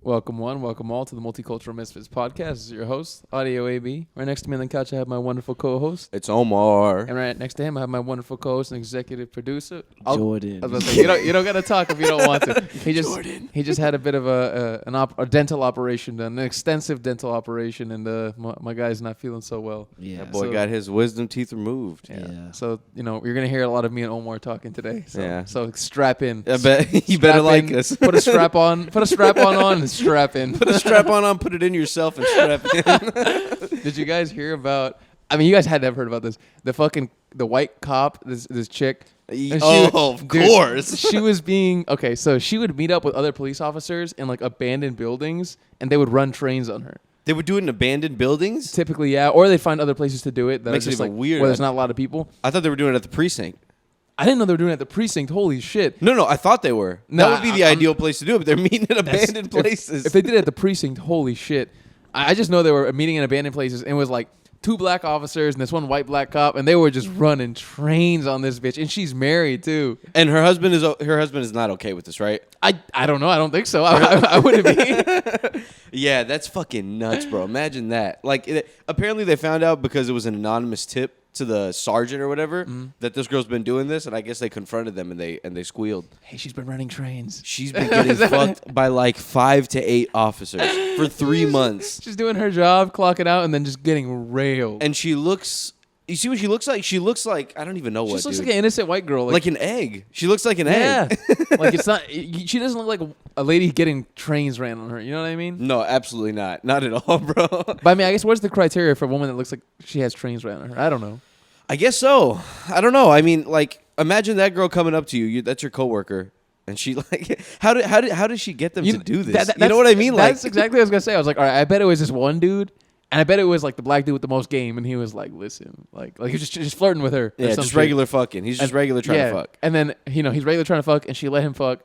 Welcome all to the Multicultural Misfits podcast. This is your host, Audio AB. Right next to me on the couch, I have my wonderful co-host. It's Omar. And right next to him, I have my wonderful co-host and executive producer, Jordan. I was about to say, you don't got to talk if you don't want to. He just had a bit of a dental operation done, an extensive dental operation, and my guy's not feeling so well. Yeah. That boy got his wisdom teeth removed. Yeah. So, you're going to hear a lot of me and Omar talking today. So, Yeah. So strap in. I bet you better like us. Put a strap on and strap in. Put a strap on, put it in yourself and strap in. Did you guys hear about, you guys had to have heard about this. The white cop, this chick. Of course. She was so she would meet up with other police officers in like abandoned buildings and they would run trains on her. They would do it in abandoned buildings? Typically, yeah. Or they'd find other places to do it that Makes are just it even like weird. where there's not a lot of people. I thought they were doing it at the precinct. I didn't know they were doing it at the precinct. Holy shit. No, I thought they were. No, that would be the ideal place to do it, but they're meeting in abandoned places. If they did it at the precinct, holy shit. I just know they were meeting in abandoned places and it was like two black officers and this one white black cop, and they were just running trains on this bitch, and she's married too. And her husband is not okay with this, right? I don't know. I don't think so. I wouldn't be. Yeah, that's fucking nuts, bro. Imagine that. Like, apparently they found out because it was an anonymous tip to the sergeant or whatever that this girl's been doing this, and I guess they confronted them and they squealed. Hey, she's been running trains. She's been getting fucked by like 5 to 8 officers for 3 months. She's doing her job, clocking out, and then just getting railed. And she looks. You see what she looks like? She looks like, I don't even know what. She looks dude. like an innocent white girl. Like an egg. She looks like an egg. Like it's not. She doesn't look like a lady getting trains ran on her. You know what I mean? No, absolutely not. Not at all, bro. But I guess what's the criteria for a woman that looks like she has trains ran on her? I don't know. I guess so. I don't know. I mean, like, imagine that girl coming up to you. That's your coworker. And she like, how did she get them to do this? You know what I mean? That's exactly what I was gonna say. I was like, all right, I bet it was this one dude, and I bet it was like the black dude with the most game, and he was like, listen, like he was just flirting with her. Yeah, just regular fucking. He's just regular trying to fuck. And then he's regular trying to fuck, and she let him fuck,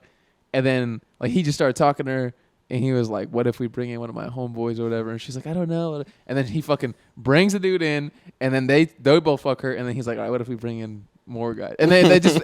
and then like he just started talking to her. And he was like, what if we bring in one of my homeboys or whatever? And she's like, I don't know. And then he fucking brings the dude in, and then they both fuck her. And then he's like, all right, what if we bring in more guys? And then they just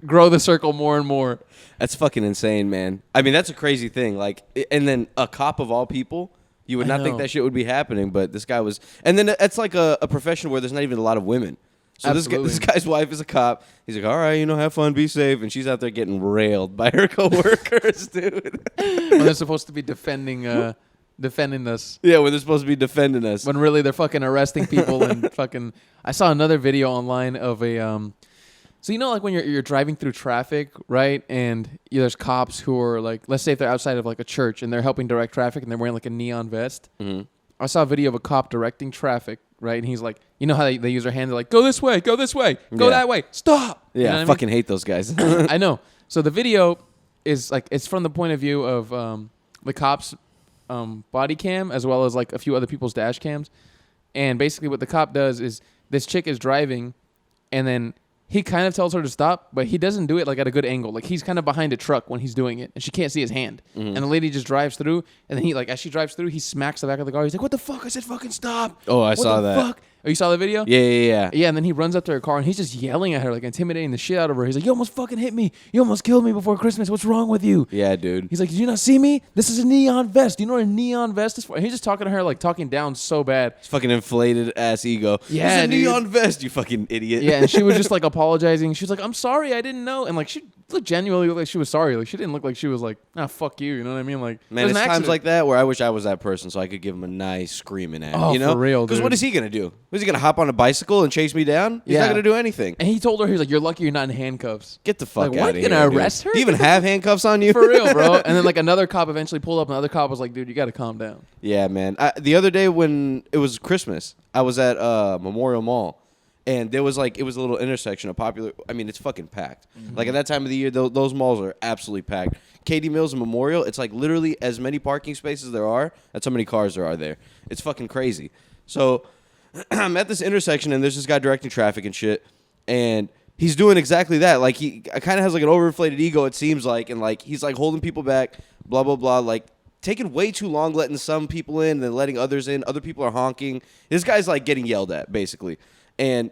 grow the circle more and more. That's fucking insane, man. I mean, that's a crazy thing. Like, and then a cop of all people, you would not think that shit would be happening, but this guy was. And then it's like a profession where there's not even a lot of women. So this guy's wife is a cop. He's like, all right, have fun, be safe. And she's out there getting railed by her coworkers, dude. When they're supposed to be defending us. Yeah, when they're supposed to be defending us. When really they're fucking arresting people and fucking. I saw another video online of a. So like when you're driving through traffic, right? And there's cops who are like, let's say if they're outside of like a church and they're helping direct traffic and they're wearing like a neon vest. Mm-hmm. I saw a video of a cop directing traffic, right? And he's like, how they use their hands, they're like, go this way, go that way, stop. Yeah, you know I fucking hate those guys. I know. So the video is like, it's from the point of view of the cop's body cam as well as like a few other people's dash cams. And basically what the cop does is this chick is driving and then he kind of tells her to stop, but he doesn't do it like at a good angle. Like he's kind of behind a truck when he's doing it, and she can't see his hand. Mm-hmm. And the lady just drives through, and then he as she drives through, he smacks the back of the car. He's like, "What the fuck? I said fucking stop!" Oh, I saw that. Fuck? Oh, you saw the video? Yeah. Yeah, and then he runs up to her car, and he's just yelling at her, like intimidating the shit out of her. He's like, "You almost fucking hit me. You almost killed me before Christmas. What's wrong with you?" Yeah, dude. He's like, "Did you not see me? This is a neon vest. Do you know what a neon vest is for?" And he's just talking to her, like talking down so bad. It's fucking inflated ass ego. Yeah, it's a neon vest, you fucking idiot. Yeah, and she was just like apologizing. She was like, "I'm sorry, I didn't know," and like she genuinely looked like she was sorry. Like she didn't look like she was like, "Ah, fuck you." You know what I mean? Like, man, it's times like that where I wish I was that person so I could give him a nice screaming at. Oh, you know? for real, because dude. what is he gonna do? Was he gonna hop on a bicycle and chase me down? He's not gonna do anything. And he told her, he's like, "You're lucky you're not in handcuffs." Get the fuck like, out what? of You here. gonna dude. arrest her? Do you even have handcuffs on you? For real, bro. And then like another cop eventually pulled up, and the other cop was like, "Dude, you gotta calm down." Yeah, man. The other day when it was Christmas, I was at Memorial Mall. And there was it was a little intersection of popular. I mean, it's fucking packed. Mm-hmm. Like at that time of the year, those malls are absolutely packed. Katie Mills and Memorial, it's like literally as many parking spaces there are, that's how many cars there are there. It's fucking crazy. So I'm at this intersection and there's this guy directing traffic and shit. And he's doing exactly that. Like he kind of has like an overinflated ego, it seems like. And like he's like holding people back, blah, blah, blah. Like taking way too long letting some people in and then letting others in. Other people are honking. This guy's like getting yelled at, basically. And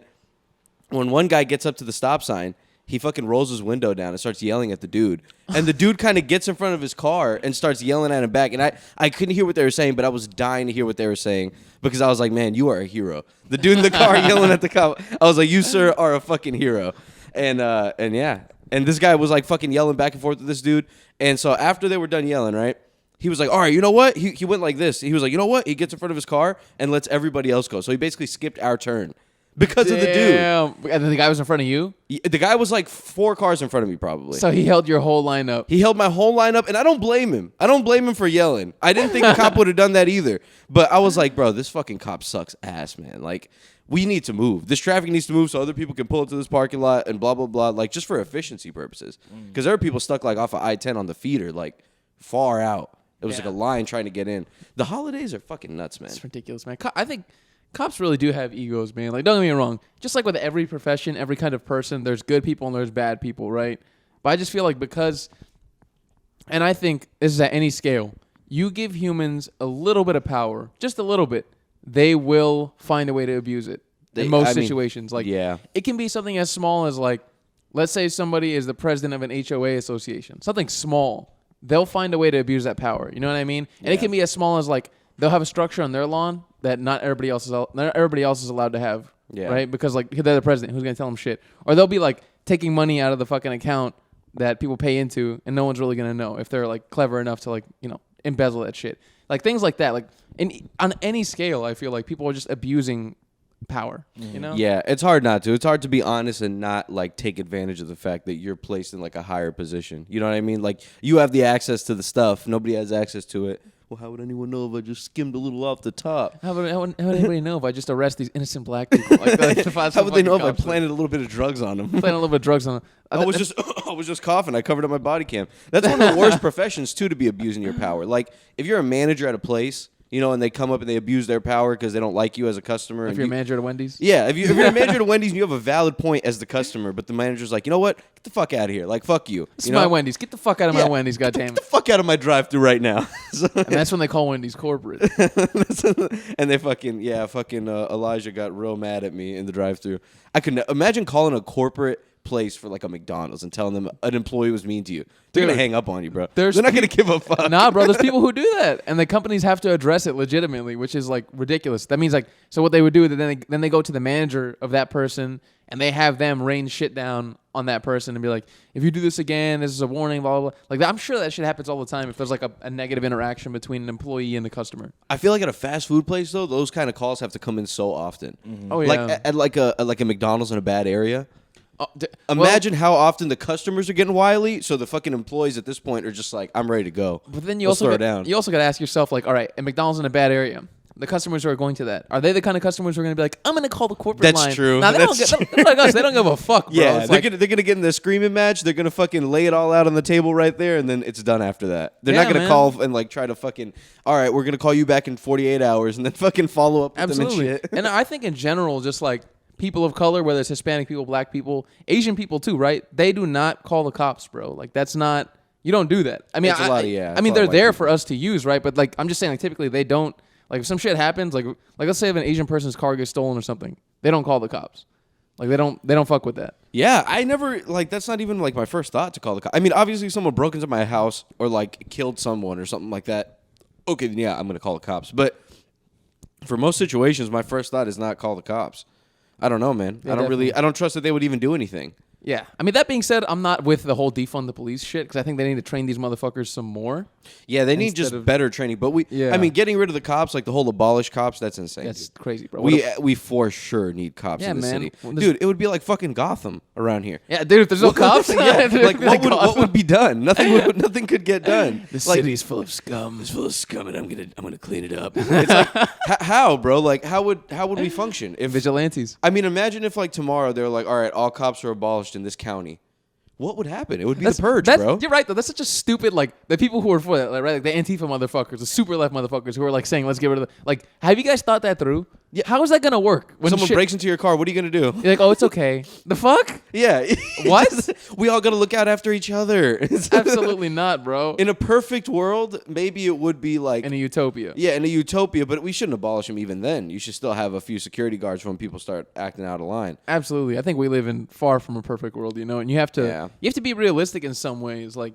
when one guy gets up to the stop sign, he fucking rolls his window down and starts yelling at the dude. And the dude kind of gets in front of his car and starts yelling at him back. And I couldn't hear what they were saying, but I was dying to hear what they were saying because I was like, man, you are a hero. The dude in the car yelling at the cop. I was like, you, sir, are a fucking hero. And yeah. And this guy was like fucking yelling back and forth with this dude. And so after they were done yelling, right, he was like, all right, you know what? He went like this. He was like, you know what? He gets in front of his car and lets everybody else go. So he basically skipped our turn because of the dude. And then the guy was in front of you? The guy was like 4 cars in front of me probably. So he held your whole line up. He held my whole line up, and I don't blame him. I don't blame him for yelling. I didn't think a cop would have done that either. But I was like, bro, this fucking cop sucks ass, man. Like, we need to move. This traffic needs to move so other people can pull into this parking lot and blah, blah, blah. Like, just for efficiency purposes. Because there are people stuck, like, off of I-10 on the feeder, like, far out. It was like a line trying to get in. The holidays are fucking nuts, man. It's ridiculous, man. I think cops really do have egos, man. Like, don't get me wrong. Just like with every profession, every kind of person, there's good people and there's bad people, right? But I just feel like because, and I think this is at any scale, you give humans a little bit of power, just a little bit, they will find a way to abuse it in most situations. Like, it can be something as small as, like, let's say somebody is the president of an HOA association, something small. They'll find a way to abuse that power. You know what I mean? And it can be as small as, like, they'll have a structure on their lawn that not everybody else is allowed to have, right? Because, like, they're the president. Who's going to tell them shit? Or they'll be, like, taking money out of the fucking account that people pay into, and no one's really going to know if they're, like, clever enough to, like, you know, embezzle that shit. Like, things like that. Like, on any scale, I feel like people are just abusing power, you know? Yeah, it's hard not to. It's hard to be honest and not, like, take advantage of the fact that you're placed in, like, a higher position. You know what I mean? Like, you have the access to the stuff. Nobody has access to it. Well, how would anyone know if I just skimmed a little off the top? How would anybody know if I just arrest these innocent black people? Like, how would they know if I planted a little bit of drugs on them? Planted a little bit of drugs on them. I was just coughing. I covered up my body cam. That's one of the worst professions, too, to be abusing your power. Like, if you're a manager at a place, you know, and they come up and they abuse their power because they don't like you as a customer. If you're a manager at Wendy's? Yeah, if you're a manager at Wendy's and you have a valid point as the customer, but the manager's like, you know what? Get the fuck out of here. Like, fuck you. This is my Wendy's. Get the fuck out of my Wendy's, goddammit. Get the fuck out of my drive-thru right now. And that's when they call Wendy's corporate. And they fucking Elijah got real mad at me in the drive-thru. I could imagine calling a corporate place for like a McDonald's and telling them an employee was mean to you. They're going to hang up on you, bro. They're not going to give a fuck. Nah, bro, there's people who do that. And the companies have to address it legitimately, which is like ridiculous. That means like, so what they would do is then they go to the manager of that person and they have them rain shit down on that person and be like, if you do this again, this is a warning, blah, blah, blah. Like, I'm sure that shit happens all the time if there's like a negative interaction between an employee and the customer. I feel like at a fast food place, though, those kind of calls have to come in so often. Mm-hmm. Oh, yeah. Like at a McDonald's in a bad area. Imagine how often the customers are getting wily, so the fucking employees at this point are just like, I'm ready to go. But then you also got to ask yourself, like, all right, at McDonald's in a bad area, the customers who are going to that, are they the kind of customers who are going to be like, I'm going to call the corporate line? That's true. Now, they don't give a fuck, bro. Yeah, they're going to get in the screaming match. They're going to fucking lay it all out on the table right there, and then it's done after that. They're not going to call and like try to fucking, all right, we're going to call you back in 48 hours, and then fucking follow up with them and shit. And I think in general, just like, people of color, whether it's Hispanic people, black people, Asian people too, right? They do not call the cops, bro. Like, that's not, you don't do that. I mean, I mean, they're there for us to use, right? But like, I'm just saying, like, typically they don't, like, if some shit happens, like let's say if an Asian person's car gets stolen or something, they don't call the cops. Like, they don't fuck with that. Yeah, I never, like, that's not even like my first thought to call the cops. I mean, obviously if someone broke into my house or like killed someone or something like that, okay, then yeah, I'm going to call the cops. But for most situations, my first thought is not call the cops. I don't know, man. Yeah, I don't trust that they would even do anything. Yeah. I mean, that being said, I'm not with the whole defund the police shit because I think they need to train these motherfuckers some more. Yeah, they need just better training. But I mean, getting rid of the cops, like the whole abolish cops, that's insane. That's crazy, bro. We for sure need cops in the city. Dude, it would be like fucking Gotham around here. Yeah, dude, if there's no cops, like what would be done? Nothing could get done. The city's full of scum. It's full of scum, and I'm gonna clean it up. It's like how, bro? Like how would we function if vigilantes? I mean, imagine if like tomorrow they're like, all right, all cops are abolished in this county. What would happen? It would be the purge, bro. You're right, though. That's such a stupid, like, the people who are for that, like, right? Like, the Antifa motherfuckers, the super left motherfuckers who are, like, saying, let's get rid of the... Like, have you guys thought that through? Yeah. How is that gonna work? When Someone breaks into your car, what are you gonna do? You're like, oh, it's okay. The fuck? Yeah. What? We all gotta look out after each other. Absolutely not, bro. In a perfect world, maybe it would be like In a utopia. Yeah, in a utopia, but we shouldn't abolish them even then. You should still have a few security guards when people start acting out of line. Absolutely. I think we live in far from a perfect world, and you have to be realistic in some ways. Like,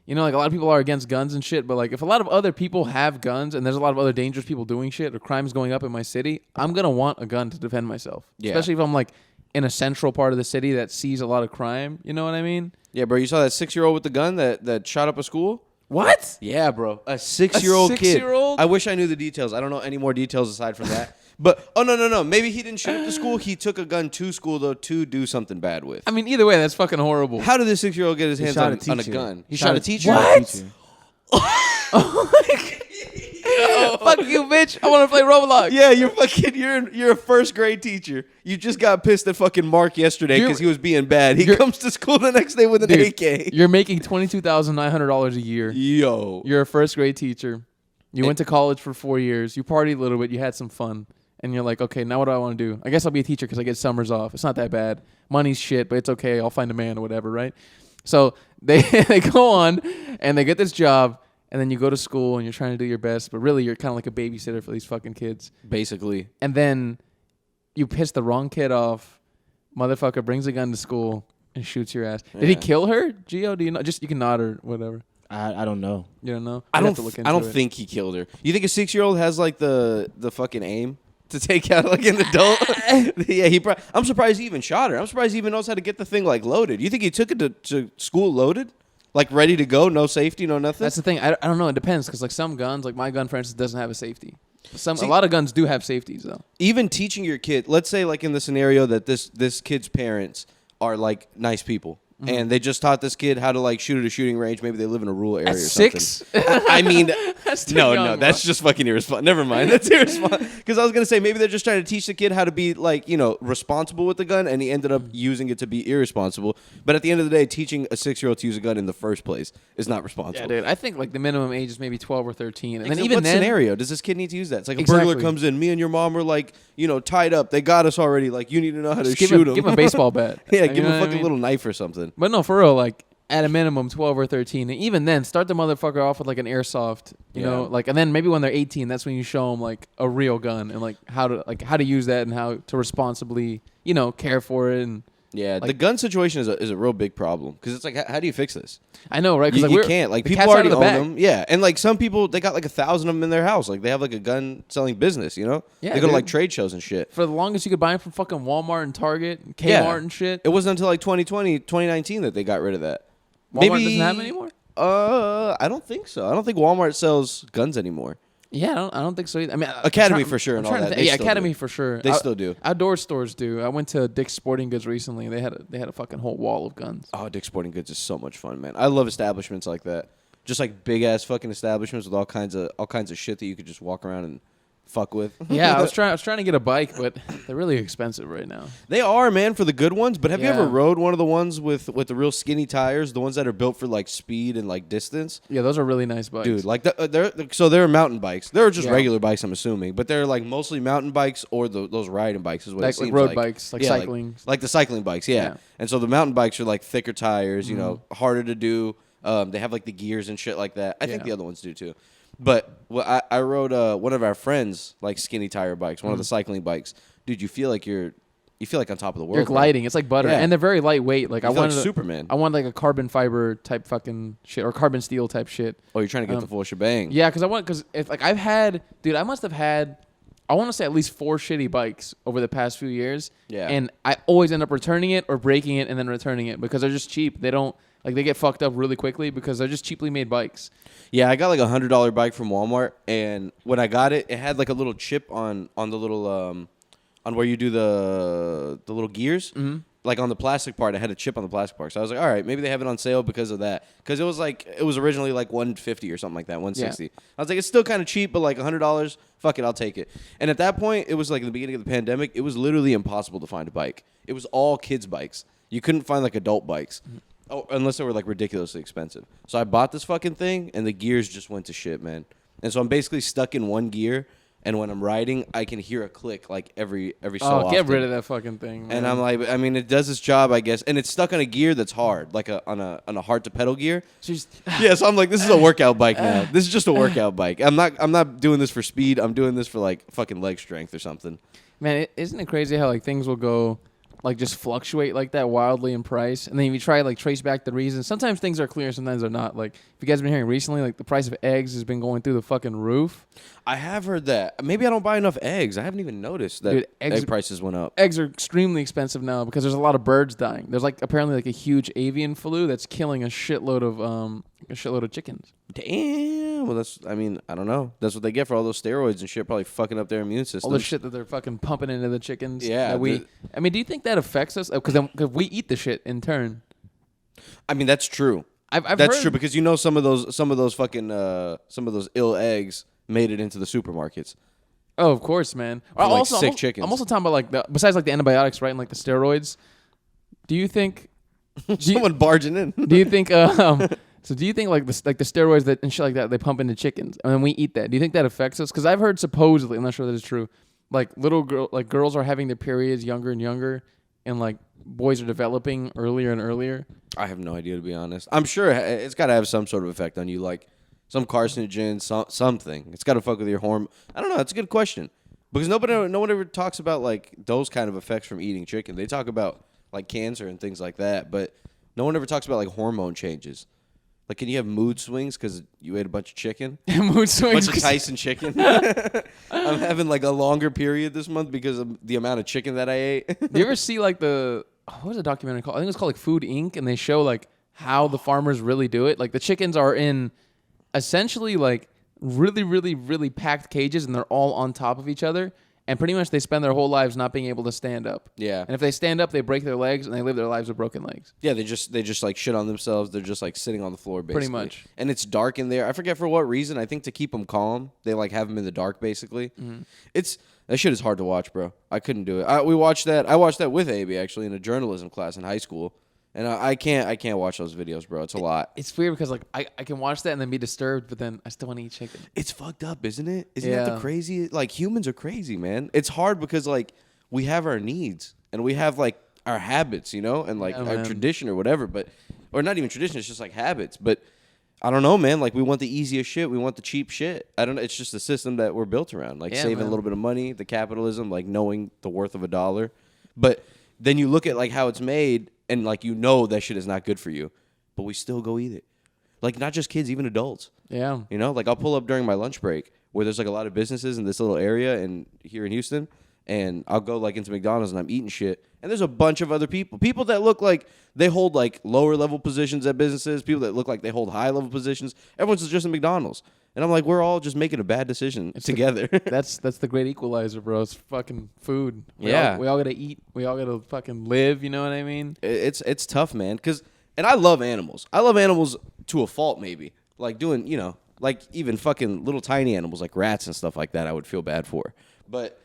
like a lot of people are against guns and shit, but like if a lot of other people have guns and there's a lot of other dangerous people doing shit or crimes going up in my city, I'm going to want a gun to defend myself. Yeah. Especially if I'm like in a central part of the city that sees a lot of crime. You know what I mean? Yeah, bro, you saw that 6-year-old with the gun that shot up a school? What? Yeah, bro. A 6-year-old kid. 6-year-old? I wish I knew the details. I don't know any more details aside from that. But, no. Maybe he didn't shoot up the school. He took a gun to school, though, to do something bad with. I mean, either way, that's fucking horrible. How did this 6-year-old get his hands shot on a gun? He shot a teacher? What? Fuck you, bitch. I want to play Roblox. Yeah, you're a first grade teacher. You just got pissed at fucking Mark yesterday because he was being bad. He comes to school the next day with an AK. You're making $22,900 a year. Yo. You're a first grade teacher. You went to college for 4 years. You partied a little bit. You had some fun. And you're like, okay, now what do I want to do? I guess I'll be a teacher because I get summers off. It's not that bad. Money's shit, but it's okay. I'll find a man or whatever, right? So they go on and they get this job. And then you go to school and you're trying to do your best. But really, you're kind of like a babysitter for these fucking kids. Basically. And then you piss the wrong kid off. Motherfucker brings a gun to school and shoots your ass. Did he kill her, Gio? Do you know? Just you can nod or whatever. I don't know. You don't know? I don't think he killed her. You think a 6-year-old has like the fucking aim to take out like an adult? Yeah, I'm surprised he even shot her. I'm surprised he even knows how to get the thing like loaded. You think he took it to school loaded? Like ready to go, no safety, no nothing? That's the thing. I don't know. It depends because like some guns, like my gun for instance, doesn't have a safety. A lot of guns do have safeties though. Even teaching your kid, let's say like in the scenario that this kid's parents are like nice people. Mm-hmm. And they just taught this kid how to like shoot at a shooting range. Maybe they live in a rural area or something. 6? I mean, that's no, that's just fucking irresponsible. Never mind, that's irresponsible. Because I was gonna say maybe they're just trying to teach the kid how to be like responsible with the gun, and he ended up using it to be irresponsible. But at the end of the day, teaching a 6-year-old to use a gun in the first place is not responsible. Yeah, dude. I think like the minimum age is maybe 12 or 13. And then what scenario does this kid need to use that? It's like a burglar comes in. Me and your mom are like tied up. They got us already. Like you need to know how to shoot him. Give him a baseball bat. Yeah, give him a fucking little knife or something. But no, for real, like. At a minimum, 12 or 13. And even then, start the motherfucker off with like an airsoft, you know, like, and then maybe when they're 18, that's when you show them like a real gun and like how to use that and how to responsibly, care for it. And yeah, the gun situation is a real big problem because it's like, how do you fix this? I know, right? Because you can't. Like people already own them. Yeah, and like some people, they got like 1,000 of them in their house. Like they have like a gun selling business. Yeah, they go to like trade shows and shit. For the longest, you could buy them from fucking Walmart and Target, and Kmart and shit. It wasn't until like 2019 that they got rid of that. Walmart doesn't have them anymore? I don't think so. I don't think Walmart sells guns anymore. Yeah, I don't think so either. I mean, Academy for sure and all that. Yeah, Academy for sure. They still do. Outdoor stores do. I went to Dick's Sporting Goods recently. They had a fucking whole wall of guns. Oh, Dick's Sporting Goods is so much fun, man. I love establishments like that. Just like big ass fucking establishments with all kinds of shit that you could just walk around and fuck with. Yeah, I was trying to get a bike, but they're really expensive right now. They are, man, for the good ones. But have you ever rode one of the ones with the real skinny tires, the ones that are built for like speed and like distance? Yeah, those are really nice bikes, dude. Like they're mountain bikes. They're just regular bikes, I'm assuming, but they're like mostly mountain bikes or those riding bikes is what it seems like. Road bikes, like cycling, like the cycling bikes. Yeah, and so the mountain bikes are like thicker tires, harder to do. They have like the gears and shit like that. I think the other ones do too. But I rode one of our friends like skinny tire bikes, one of the cycling bikes. Dude, you feel like on top of the world. You're gliding. It's like butter, and they're very lightweight. Like I wanted like Superman. I want like a carbon fiber type fucking shit or carbon steel type shit. Oh, you're trying to get the full shebang. Yeah, because if like I must have had. I want to say at least 4 shitty bikes over the past few years. Yeah. And I always end up returning it or breaking it and then returning it because they're just cheap. They don't they get fucked up really quickly because they're just cheaply made bikes. Yeah, I got like $100 bike from Walmart, and when I got it, it had like a little chip on the little on where you do the little gears. Mm-hmm. Like on the plastic part, it had a chip on the plastic part. So I was like, all right, maybe they have it on sale because of that. Because it was originally like $150 or something like that, $160. Yeah. I was like, it's still kind of cheap, but like $100, fuck it, I'll take it. And at that point, it was like in the beginning of the pandemic, it was literally impossible to find a bike. It was all kids' bikes. You couldn't find like adult bikes. Mm-hmm. Oh, unless they were like ridiculously expensive. So I bought this fucking thing, and the gears just went to shit, man. And so I'm basically stuck in one gear And when I'm riding, I can hear a click like every so often. Oh, get rid of that fucking thing, man. And I'm like, I mean, it does its job, I guess. And it's stuck on a gear that's hard, like on a hard to pedal gear. Yeah, so I'm like, this is a workout bike now. This is just a workout bike. I'm not doing this for speed. I'm doing this for like fucking leg strength or something. Man, isn't it crazy how like things will go like just fluctuate like that wildly in price, and then if you try like trace back the reasons, sometimes things are clear, sometimes they're not. Like if you guys have been hearing recently, like the price of eggs has been going through the fucking roof. I have heard that. Maybe I don't buy enough eggs. I haven't even noticed that egg prices went up. Eggs are extremely expensive now because there's a lot of birds dying. There's like apparently like a huge avian flu that's killing a shitload of chickens. Damn. Well, I don't know. That's what they get for all those steroids and shit, probably fucking up their immune system. All the shit that they're fucking pumping into the chickens. Yeah. I mean, do you think that affects us? Because we eat the shit in turn. I mean, that's true. That's true because some of those ill eggs made it into the supermarkets. Oh, of course, man. Sick chickens. I'm also talking about like besides like the antibiotics, right, and like the steroids. Do you think someone barging in? Do you think so? Do you think like the steroids that and shit like that they pump into chickens and then we eat that? Do you think that affects us? Because I've heard supposedly, I'm not sure that is true. Like girls are having their periods younger and younger, and like boys are developing earlier and earlier. I have no idea, to be honest. I'm sure it's got to have some sort of effect on you, like some carcinogen, something. It's got to fuck with your hormone. I don't know. That's a good question because no one ever talks about like those kind of effects from eating chicken. They talk about like cancer and things like that, but no one ever talks about like hormone changes. Like, can you have mood swings because you ate a bunch of chicken? Mood swings. A bunch of Tyson chicken. I'm having like a longer period this month because of the amount of chicken that I ate. Do you ever see like what was the documentary called? I think it's called like Food Inc. And they show like how the farmers really do it. Like the chickens are in essentially like really, really, really packed cages, and they're all on top of each other. And pretty much they spend their whole lives not being able to stand up. Yeah. And if they stand up, they break their legs, and they live their lives with broken legs. Yeah, they just like shit on themselves. They're just like sitting on the floor, basically. Pretty much. And it's dark in there. I forget for what reason. I think to keep them calm, they like have them in the dark, basically. Mm-hmm. That shit is hard to watch, bro. I couldn't do it. I watched that with Abby, actually, in a journalism class in high school. And I can't watch those videos, bro. It's a lot. It's weird because like I can watch that and then be disturbed, but then I still want to eat chicken. It's fucked up, isn't it? Isn't that the crazy? Like humans are crazy, man. It's hard because like we have our needs and we have like our habits, you know, and like our tradition or whatever. Or not even tradition. It's just like habits. But I don't know, man. Like we want the easiest shit. We want the cheap shit. I don't know. It's just the system that we're built around. Like saving a little bit of money, the capitalism, like knowing the worth of $1. But then you look at like how it's made. And, like, you know that shit is not good for you. But we still go eat it. Like, not just kids, even adults. Yeah. You know? Like, I'll pull up during my lunch break where there's, like, a lot of businesses in this little area here in Houston. And I'll go, like, into McDonald's and I'm eating shit. And there's a bunch of other people. People that look like they hold, like, lower-level positions at businesses. People that look like they hold high-level positions. Everyone's just in McDonald's. And I'm like, we're all just making a bad decision together. That's the great equalizer, bro. It's fucking food. We all gotta eat. We all gotta fucking live. You know what I mean? It's tough, man. And I love animals. I love animals to a fault, maybe. Like doing, you know, like even fucking little tiny animals like rats and stuff like that. I would feel bad for, but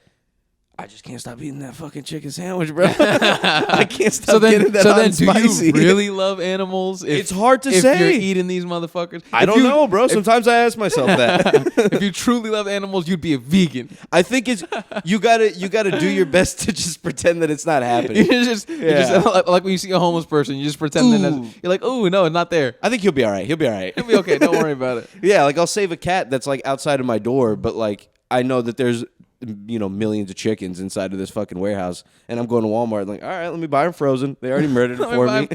I just can't stop eating that fucking chicken sandwich, bro. I can't stop getting that hot and spicy. Do you really love animals? It's hard to say. If you're eating these motherfuckers. I don't know, bro. Sometimes I ask myself that. If you truly love animals, you'd be a vegan. I think you gotta do your best to just pretend that it's not happening. You just like when you see a homeless person, you just pretend that you're like, oh no, it's not there. I think he'll be all right. He'll be all right. He'll be okay. Don't worry about it. Yeah, like I'll save a cat that's like outside of my door, but like I know that there's, you know, millions of chickens inside of this fucking warehouse, and I'm going to Walmart and like, all right, let me buy them frozen. They already murdered it for me.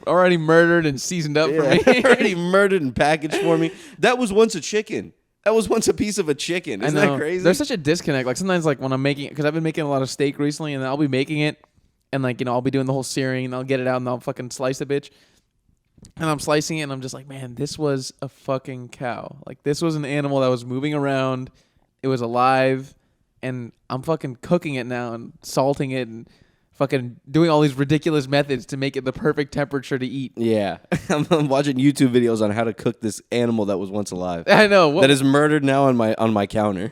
already murdered and seasoned up for me. Already murdered and packaged for me. That was once a chicken. That was once a piece of a chicken. Isn't that crazy? There's such a disconnect. Like sometimes, like when I'm making, because I've been making a lot of steak recently, and I'll be making it, and like, you know, I'll be doing the whole searing, and I'll get it out, and I'll fucking slice the bitch. And I'm slicing it, and I'm just like, man, this was a fucking cow. Like this was an animal that was moving around. It was alive. And I'm fucking cooking it now and salting it and fucking doing all these ridiculous methods to make it the perfect temperature to eat. Yeah. I'm watching YouTube videos on how to cook this animal that was once alive. I know. That is murdered now on my counter.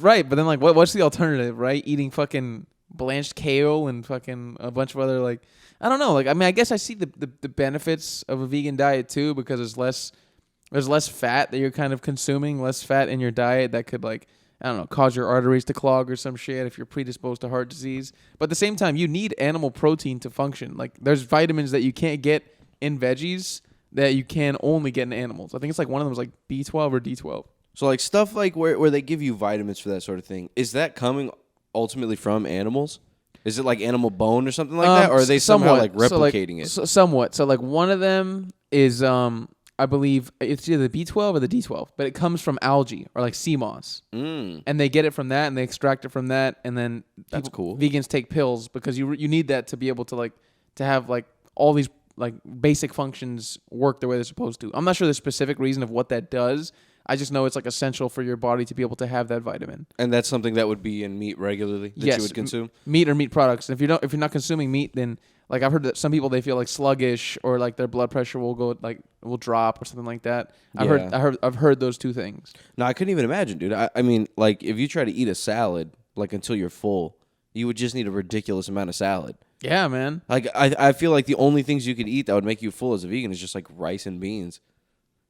Right. But then, like, what's the alternative, right? Eating fucking blanched kale and fucking a bunch of other, like, I don't know. Like, I mean, I guess I see the benefits of a vegan diet, too, because there's less fat that you're kind of consuming, less fat in your diet that could, like, I don't know, cause your arteries to clog or some shit if you're predisposed to heart disease. But at the same time, you need animal protein to function. Like there's vitamins that you can't get in veggies that you can only get in animals. I think it's like one of them was like B12 or D12. So like stuff like where they give you vitamins for that sort of thing, is that coming ultimately from animals? Is it like animal bone or something like that? Or are they somehow like replicating it? Somewhat. So like one of them is I believe it's either the B12 or the D12, but it comes from algae or like sea moss. And they get it from that and they extract it from that, and then that's cool. Vegans take pills because you need that to be able to like to have like all these like basic functions work the way they're supposed to. I'm not sure the specific reason of what that does. I just know it's like essential for your body to be able to have that vitamin. And that's something that would be in meat regularly that you would consume? Meat or meat products. If you're not consuming meat, then like I've heard that some people they feel like sluggish or like their blood pressure will drop or something like that. I've heard those two things. No, I couldn't even imagine, dude. I mean, like if you try to eat a salad like until you're full, you would just need a ridiculous amount of salad. Yeah, man. Like I feel like the only things you could eat that would make you full as a vegan is just like rice and beans.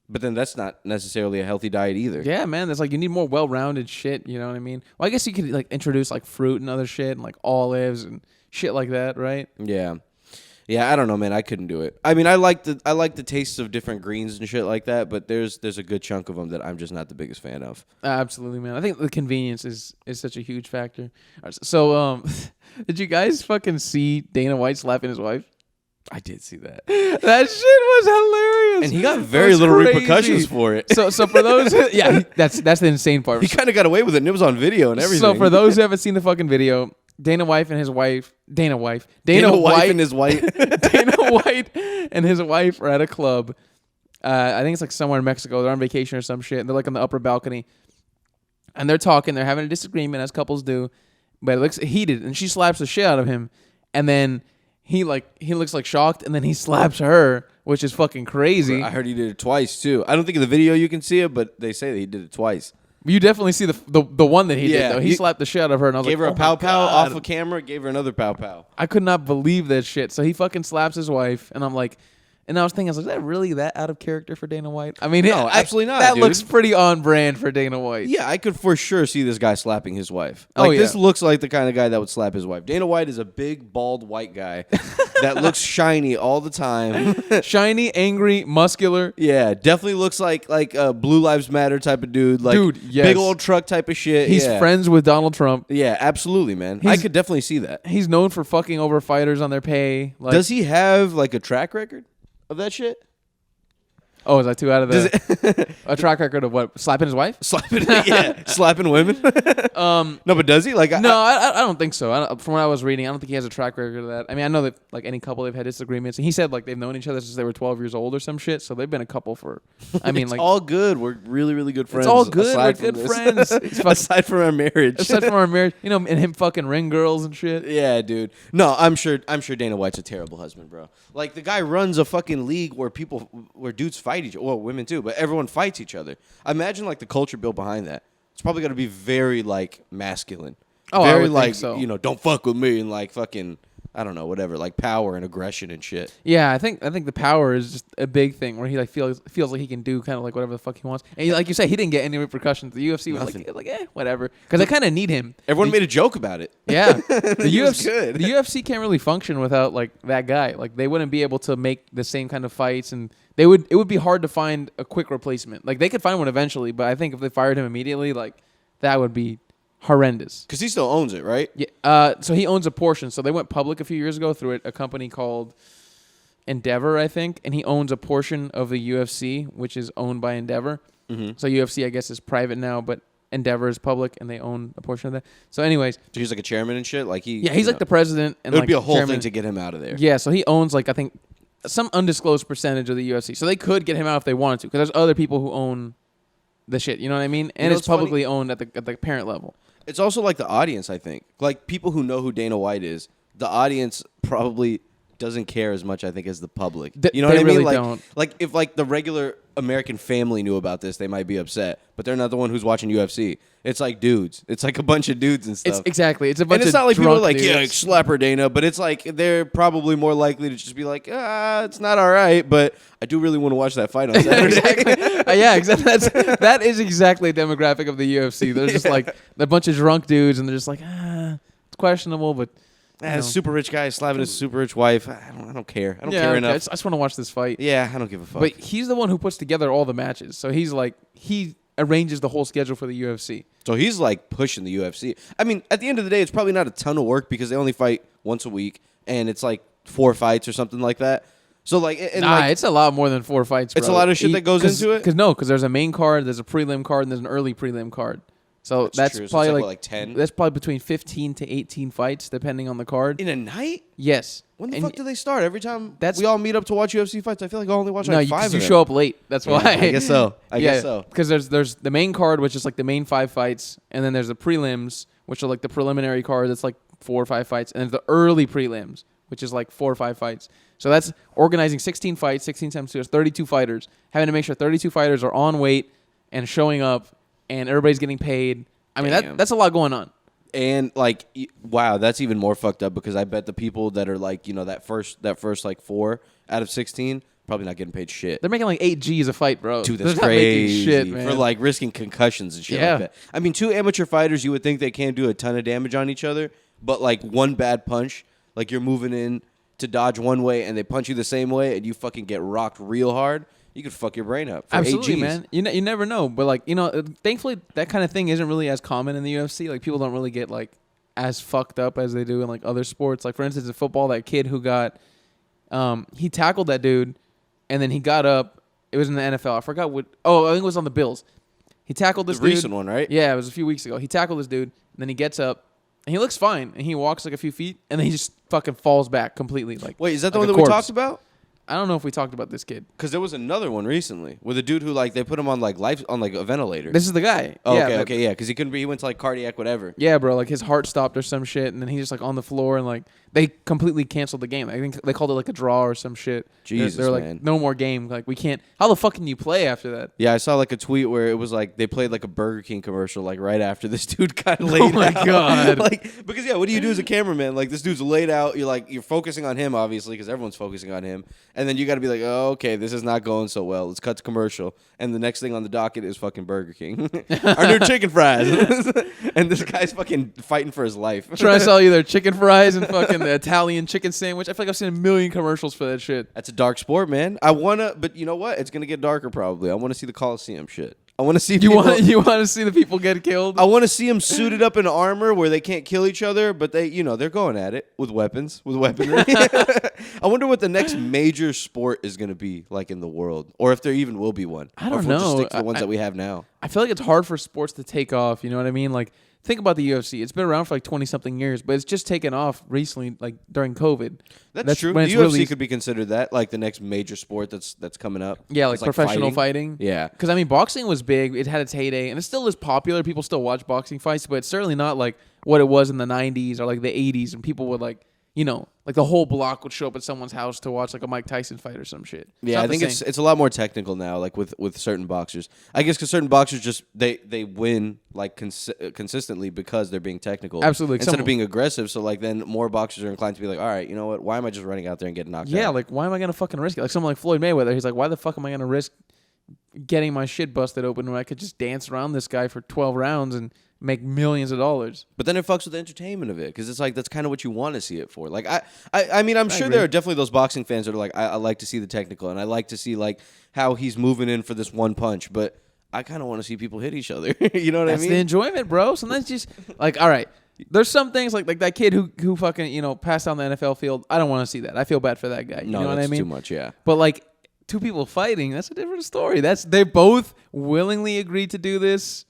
But then that's not necessarily a healthy diet either. Yeah, man. That's like you need more well-rounded shit. You know what I mean? Well, I guess you could like introduce like fruit and other shit and like olives and shit like that, right? Yeah. Yeah, I don't know, man. I couldn't do it. I mean, I like the tastes of different greens and shit like that, but there's a good chunk of them that I'm just not the biggest fan of. Absolutely, man. I think the convenience is such a huge factor. So, did you guys fucking see Dana White slapping his wife? I did see that. That shit was hilarious, and he got very little repercussions for it. So for those, yeah, that's the insane part. He kind of got away with it, and it was on video and everything. So for those who haven't seen the fucking video, Dana White and his wife are at a club. I think it's like somewhere in Mexico. They're on vacation or some shit. And they're like on the upper balcony, and they're talking. They're having a disagreement as couples do, but it looks heated. And she slaps the shit out of him, and then he looks like shocked, and then he slaps her, which is fucking crazy. I heard he did it twice too. I don't think in the video you can see it, but they say that he did it twice. You definitely see the one that he did though. He slapped the shit out of her, and I was gave like, her a pow pow off of camera. Gave her another pow pow. I could not believe that shit. So he fucking slaps his wife, and I'm like. And I was thinking, is that really that out of character for Dana White? I mean, no, absolutely not. That dude. looks pretty on brand for Dana White. Yeah, I could for sure see this guy slapping his wife. Like, this looks like the kind of guy that would slap his wife. Dana White is a big, bald, white guy that looks shiny all the time. Shiny, angry, muscular. Yeah, definitely looks like a Blue Lives Matter type of dude. Like, dude, yes. Big old truck type of shit. He's friends with Donald Trump. Yeah, absolutely, man. I could definitely see that. He's known for fucking over fighters on their pay. Like, does he have like a track record of that shit? Oh, is that too out of a track record of what? Slapping his wife? Slapping women. No, but does he? Like, no, I don't think so. From what I was reading, I don't think he has a track record of that. I mean, I know that like any couple, they've had disagreements, and he said like they've known each other since they were 12 years old or some shit. So they've been a couple for. I mean, it's like all good. We're really, really good friends. It's all good. We're good friends. Aside from our marriage. Aside from our marriage, you know, and him fucking ring girls and shit. Yeah, dude. No, I'm sure Dana White's a terrible husband, bro. Like the guy runs a fucking league where dudes fight each other. Well, women too, but everyone fights each other. Imagine like the culture built behind that. It's probably going to be very like masculine. Oh, very I would like think so. You know, don't fuck with me and like fucking I don't know, whatever, like power and aggression and shit. Yeah, I think the power is just a big thing where he like feels like he can do kind of like whatever the fuck he wants. And like you said, he didn't get any repercussions. The UFC was like whatever, because they kind of need him. Everyone made a joke about it. Yeah, the UFC can't really function without like that guy. Like they wouldn't be able to make the same kind of fights, and it would be hard to find a quick replacement. Like they could find one eventually, but I think if they fired him immediately, like that would be horrendous. Because he still owns it, right? Yeah. So he owns a portion. So they went public a few years ago through a company called Endeavor, I think, and he owns a portion of the UFC, which is owned by Endeavor. Mm-hmm. So UFC, I guess, is private now, but Endeavor is public, and they own a portion of that. So, anyways, so he's like a chairman and shit. Like he's like the president. And it would like be a whole chairman. thing to get him out of there. Yeah. So he owns like I think some undisclosed percentage of the UFC. So they could get him out if they wanted to, because there's other people who own the shit. You know what I mean? And it's publicly owned at the parent level. It's also like the audience, I think. Like people who know who Dana White is, the audience probably doesn't care as much, I think, as the public. You know what I mean? Really don't. Like if like the regular American family knew about this, they might be upset, but they're not the one who's watching UFC. It's like dudes. It's like a bunch of dudes and stuff. It's a bunch of and it's not like people are like, dudes. yeah, slap her, Dana, but it's like they're probably more likely to just be like, it's not all right, but I do really want to watch that fight on Saturday. Yeah, exactly. That is exactly a demographic of the UFC. They're just like a bunch of drunk dudes, and they're just like, it's questionable, but. A super rich guy slapping his super rich wife. I don't care. I don't care Okay. enough. I just want to watch this fight. Yeah, I don't give a fuck. But he's the one who puts together all the matches. So he's like, he arranges the whole schedule for the UFC. So he's like pushing the UFC. I mean, at the end of the day, it's probably not a ton of work because they only fight once a week, and it's like 4 fights or something like that. So like, It's a lot more than 4 fights. It's a lot of shit that goes into it. Because there's a main card, there's a prelim card, and there's an early prelim card. So that's true. probably So like, like 10. That's probably between 15 to 18 fights, depending on the card. In a night? Yes. When the fuck do they start? Every time That's- we all meet up to watch UFC fights, I feel like I only watch like 5 because of you them. show up late. That's why. I guess so. I guess so. Because there's the main card, which is like the main 5 fights, and then there's the prelims, which are like the preliminary card that's like 4 or 5 fights, and there's the early prelims, which is like 4 or 5 fights. So that's organizing 16 fights, 16 times 2 is 32 fighters, having to make sure 32 fighters are on weight and showing up, and everybody's getting paid. I mean, that's a lot going on. And like, wow, that's even more fucked up because I bet the people that are like, that first like 4 out of 16 probably not getting paid shit. They're making like 8 G's a fight, bro. Dude, that's They're not making crazy shit, man. for like risking concussions and shit Yeah. like that. I mean, 2 amateur fighters, you would think they can't do a ton of damage on each other, but like one bad punch, like you're moving in to dodge one way and they punch you the same way and you fucking get rocked real hard. You could fuck your brain up. For Absolutely, 8 Gs. man. You never know, but like thankfully that kind of thing isn't really as common in the UFC. Like people don't really get like as fucked up as they do in like other sports. Like for instance, in football, that kid who got he tackled that dude, and then he got up. It was in the NFL. I forgot what. Oh, I think it was on the Bills. He tackled this The dude. recent one, right? Yeah, it was a few weeks ago. He tackled this dude, and then he gets up, and he looks fine, and he walks like a few feet, and then he just fucking falls back completely. Like Wait, is that the like one a that we corpse. talked about? I don't know if we talked about this kid. Because there was another one recently with a dude who like they put him on like a ventilator. This is the guy. Oh, Yeah, okay, because he couldn't be. He went to like cardiac whatever. Yeah, bro. Like his heart stopped or some shit, and then he's just like on the floor, and like they completely canceled the game. I think they called it like a draw or some shit. Jesus, they're like, man. no more game. Like we can't. How the fuck can you play after that? Yeah, I saw like a tweet where it was like they played like a Burger King commercial like right after this dude got laid out. Oh my God. Like because what do you do as a cameraman? Like this dude's laid out. You're focusing on him obviously because everyone's focusing on him, and then you got to be like, oh, okay, this is not going so well. Let's cut to commercial, and the next thing on the docket is fucking Burger King, our new chicken fries, and this guy's fucking fighting for his life. Trying to sell you their chicken fries and fucking the Italian chicken sandwich. I feel like I've seen a million commercials for that shit. That's a dark sport, man. But you know what? It's gonna get darker probably. I want to see the Coliseum shit. I want to see You want to see the people get killed? I want to see them suited up in armor where they can't kill each other, but they're going at it with weaponry. I wonder what the next major sport is going to be like in the world, or if there even will be one. I or don't if we'll just know. stick to the ones that we have now. I feel like it's hard for sports to take off. You know what I mean? Like, think about the UFC. It's been around for like 20-something years, but it's just taken off recently, like during COVID. That's true. The when it's UFC really- could be considered that, like the next major sport that's coming up. Yeah, like It's professional fighting. Yeah. Because, I mean, boxing was big. It had its heyday, and it still is popular. People still watch boxing fights, but it's certainly not like what it was in the 90s or like the 80s, and people would like, like the whole block would show up at someone's house to watch like a Mike Tyson fight or some shit. Yeah, I think it's a lot more technical now, like with certain boxers. I guess because certain boxers just they win like consistently because they're being technical, Absolutely. instead of being aggressive. So like then more boxers are inclined to be like, all right, you know what? Why am I just running out there and getting knocked out? Yeah, like why am I gonna fucking risk it? Like someone like Floyd Mayweather, he's like, why the fuck am I gonna risk getting my shit busted open when I could just dance around this guy for 12 rounds and make millions of dollars? But then it fucks with the entertainment of it because it's like that's kind of what you want to see it for. Like I mean, I'm sure agree. there are definitely those boxing fans that are like, I like to see the technical and I like to see like how he's moving in for this one punch, but I kind of want to see people hit each other. You know what That's I mean? the enjoyment, bro. Sometimes just like, all right, there's some things like that kid who fucking passed on the NFL field. I don't want to see that. I feel bad for that guy. You No, know what I that's mean? too much. Yeah. But like two people fighting, that's a different story. They both willingly agreed to do this.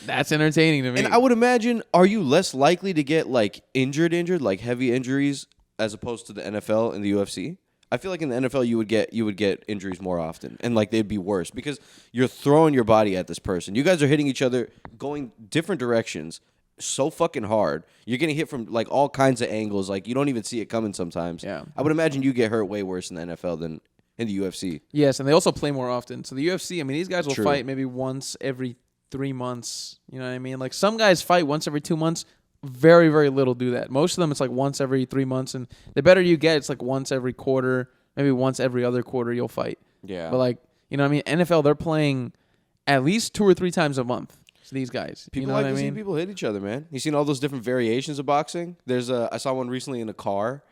That's entertaining to me. And I would imagine, are you less likely to get like injured, like heavy injuries, as opposed to the NFL and the UFC? I feel like in the NFL you would get injuries more often, and like they'd be worse because you're throwing your body at this person. You guys are hitting each other, going different directions, so fucking hard. You're getting hit from like all kinds of angles, like you don't even see it coming sometimes. Yeah. I would imagine you get hurt way worse in the NFL than in the UFC. Yes, and they also play more often. So the UFC, I mean, these guys will True. fight maybe once every 3 months. You know what I mean? Like some guys fight once every 2 months. Very, very little do that. Most of them, it's like once every 3 months. And the better you get, it's like once every quarter, maybe once every other quarter you'll fight. Yeah. But like, You know what I mean? NFL, they're playing at least 2 or 3 times a month. So these guys. People you know like what to I see mean? people hit each other, man. You seen all those different variations of boxing? I saw one recently in a car.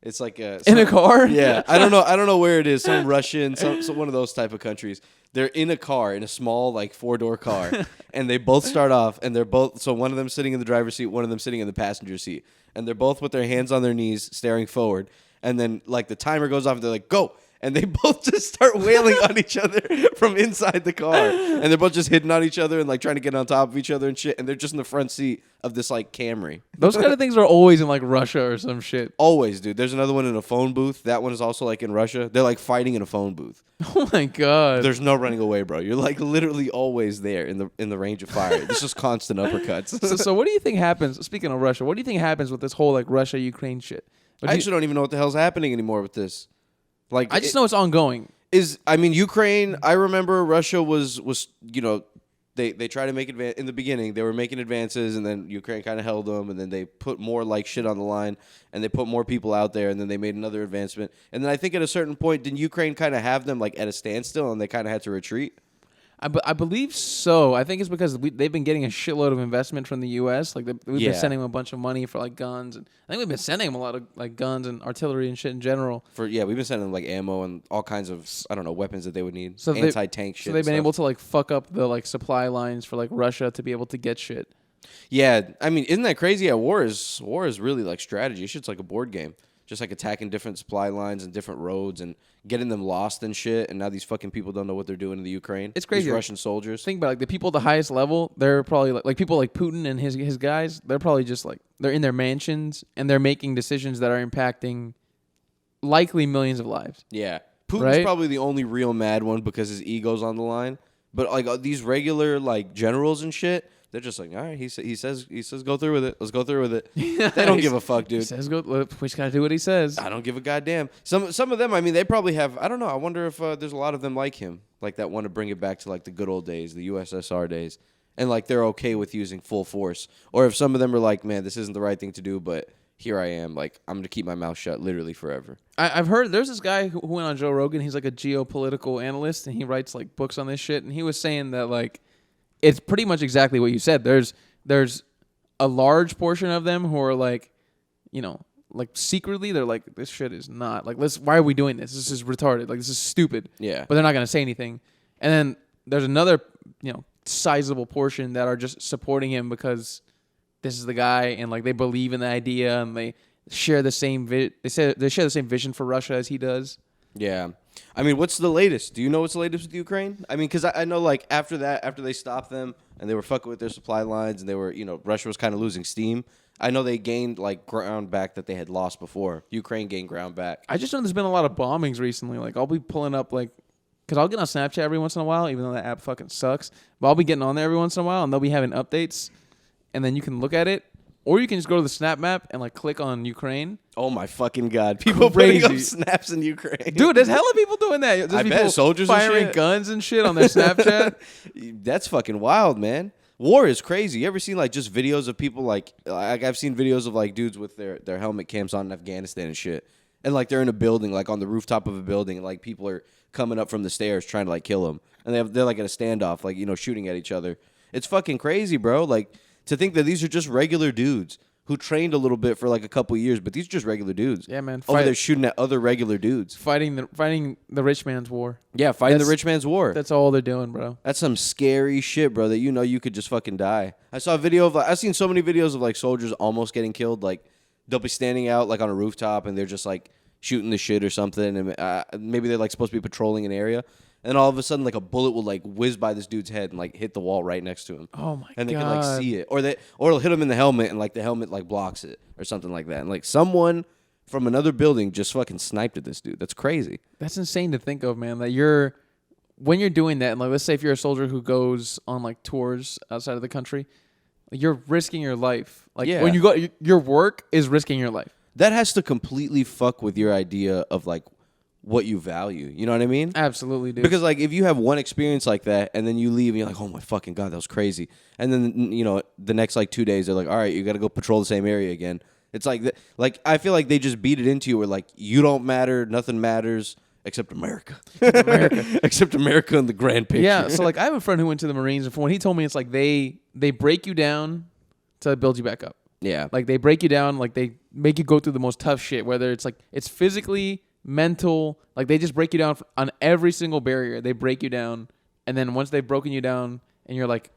It's like In a car? Yeah, I don't know where it is. Some Russian, some one of those type of countries. They're in a car, in a small like 4-door car, and they both start off, and they're both. So one of them sitting in the driver's seat, one of them sitting in the passenger seat, and they're both with their hands on their knees, staring forward. And then like the timer goes off, and they're like, "Go!" And they both just start wailing on each other from inside the car, and they're both just hitting on each other and like trying to get on top of each other and shit. And they're just in the front seat of this like Camry. Those kind of things are always in like Russia or some shit. Always, dude. There's another one in a phone booth. That one is also like in Russia. They're like fighting in a phone booth. Oh my god. There's no running away, bro. You're like literally always there in the range of fire. It's just constant uppercuts. So what do you think happens? Speaking of Russia, what do you think happens with this whole like Russia-Ukraine shit? I actually don't even know what the hell's happening anymore with this. Like I just know it's ongoing. Ukraine, I remember Russia was they tried to make in the beginning, they were making advances, and then Ukraine kind of held them, and then they put more like shit on the line, and they put more people out there, and then they made another advancement. And then I think at a certain point, didn't Ukraine kind of have them like at a standstill, and they kind of had to retreat? I believe so. I think it's because they've been getting a shitload of investment from the U.S. Like we've been sending them a bunch of money for like guns, and I think we've been sending them a lot of like guns and artillery and shit in general. We've been sending them like ammo and all kinds of weapons that they would need. So anti-tank shit. So they've been able to like fuck up the like supply lines for like Russia to be able to get shit. Yeah, I mean, isn't that crazy? Yeah, war is really like strategy. Shit's like a board game. Just like attacking different supply lines and different roads and getting them lost and shit. And now these fucking people don't know what they're doing in the Ukraine. It's crazy. These Russian soldiers. Think about it, like the people at the highest level. They're probably like people like Putin and his guys. They're probably just like they're in their mansions and they're making decisions that are impacting likely millions of lives. Yeah, Putin's right? probably the only real mad one because his ego's on the line. But like these regular like generals and shit. They're just like, all right, he says go through with it. Let's go through with it. They don't give a fuck, dude. He says go. We just gotta do what he says. I don't give a goddamn. Some of them, I mean, they probably have. I don't know. I wonder if there's a lot of them like him, like that want to bring it back to like the good old days, the USSR days, and like they're okay with using full force. Or if some of them are like, man, this isn't the right thing to do, but here I am. Like I'm gonna keep my mouth shut, literally forever. I've heard there's this guy who went on Joe Rogan. He's like a geopolitical analyst, and he writes like books on this shit. And he was saying that like it's pretty much exactly what you said. There's a large portion of them who are like, like secretly they're like, this shit is not like, why are we doing this? This is retarded. Like this is stupid. Yeah. But they're not gonna say anything. And then there's another, sizable portion that are just supporting him because this is the guy and like they believe in the idea and they share the same they share the same vision for Russia as he does. Yeah. I mean, what's the latest? Do you know what's the latest with Ukraine? I mean, because I know, like, after they stopped them and they were fucking with their supply lines and they were, Russia was kind of losing steam. I know they gained, like, ground back that they had lost before. Ukraine gained ground back. I just know there's been a lot of bombings recently. Like, I'll be pulling up, like, because I'll get on Snapchat every once in a while, even though that app fucking sucks. But I'll be getting on there every once in a while and they'll be having updates. And then you can look at it. Or you can just go to the Snap map and like click on Ukraine. Oh my fucking god! People Crazy. putting up snaps in Ukraine, dude. There's hella people doing that. There's I people bet soldiers firing and shit. guns and shit on their Snapchat. That's fucking wild, man. War is crazy. You ever seen like just videos of people like I've seen videos of like dudes with their helmet cams on in Afghanistan and shit, and like they're in a building, like on the rooftop of a building, and like people are coming up from the stairs trying to like kill them, and they're like at a standoff, like shooting at each other. It's fucking crazy, bro. Like to think that these are just regular dudes who trained a little bit for like a couple years, but these are just regular dudes. Yeah, man. Over there shooting at other regular dudes. Fighting the rich man's war. Yeah, fighting the rich man's war. That's all they're doing, bro. That's some scary shit, bro, that you could just fucking die. I saw a video of I've seen so many videos of like soldiers almost getting killed. Like they'll be standing out like on a rooftop and they're just like shooting the shit or something, and maybe they're like supposed to be patrolling an area. And all of a sudden, like a bullet will like whiz by this dude's head and like hit the wall right next to him. Oh my god! And they can like see it, or it'll hit him in the helmet, and like the helmet like blocks it or something like that. And like someone from another building just fucking sniped at this dude. That's crazy. That's insane to think of, man. That when you're doing that, and like let's say if you're a soldier who goes on like tours outside of the country, like, you're risking your life. Like when you go, your work is risking your life. That has to completely fuck with your idea of like what you value. You know what I mean? Absolutely, dude. Because like if you have one experience like that and then you leave and you're like, oh my fucking god, that was crazy. And then the next like 2 days they're like, all right, you got to go patrol the same area again. It's like I feel like they just beat it into you where like you don't matter, nothing matters. except America. America. Except America in the grand picture. Yeah, so like I have a friend who went to the Marines, and from what he told me, it's like they break you down to build you back up. Yeah. Like they break you down, like they make you go through the most tough shit, whether it's like it's physically, mental, like they just break you down on every single barrier. They break you down, and then once they've broken you down and you're like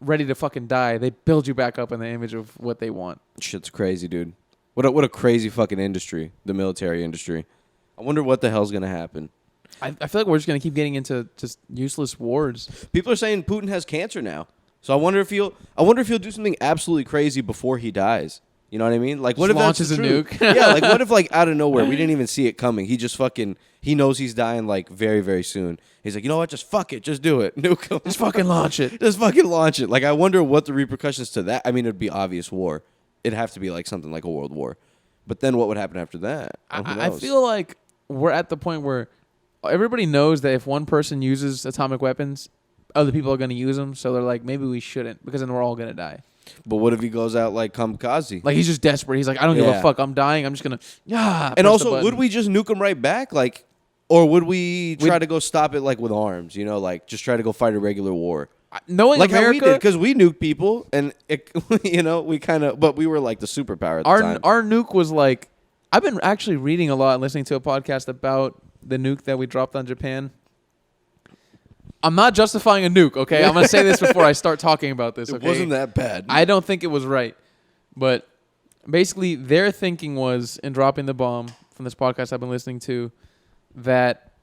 ready to fucking die, they build you back up in the image of what they want. Shit's crazy, dude. What a crazy fucking industry, the military industry. I wonder what the hell's gonna happen. I feel like we're just gonna keep getting into just useless wars. People are saying Putin has cancer now. So I wonder if he'll do something absolutely crazy before he dies. You know what I mean? Like, what if that's launches a true? nuke? Yeah, like what if like out of nowhere we didn't even see it coming? He just he knows he's dying like very, very soon. He's like, you know what? Just fuck it, just do it, nuke him. Just fucking launch it. Just fucking launch it. Like, I wonder what the repercussions to that. I mean, it'd be obvious war. It'd have to be like something like a world war. But then what would happen after that? I feel like we're at the point where everybody knows that if one person uses atomic weapons, other people are going to use them. So they're like, maybe we shouldn't, because then we're all going to die. But what if he goes out like kamikaze? Like, he's just desperate. He's like, I don't give a fuck. I'm dying. I'm just going to, And also, would we just nuke him right back? Like, or would we try to go stop it like with arms? You know, like just try to go fight a regular war. Knowing like America, how we did, because we nuked people, and it, you know, we kind of, but we were like the superpower at the time. Our nuke was like, I've been actually reading a lot and listening to a podcast about the nuke that we dropped on Japan. I'm not justifying a nuke, okay? I'm going to say this before I start talking about this, okay? It wasn't that bad. I don't think it was right. But basically, their thinking was, in dropping the bomb from this podcast I've been listening to, that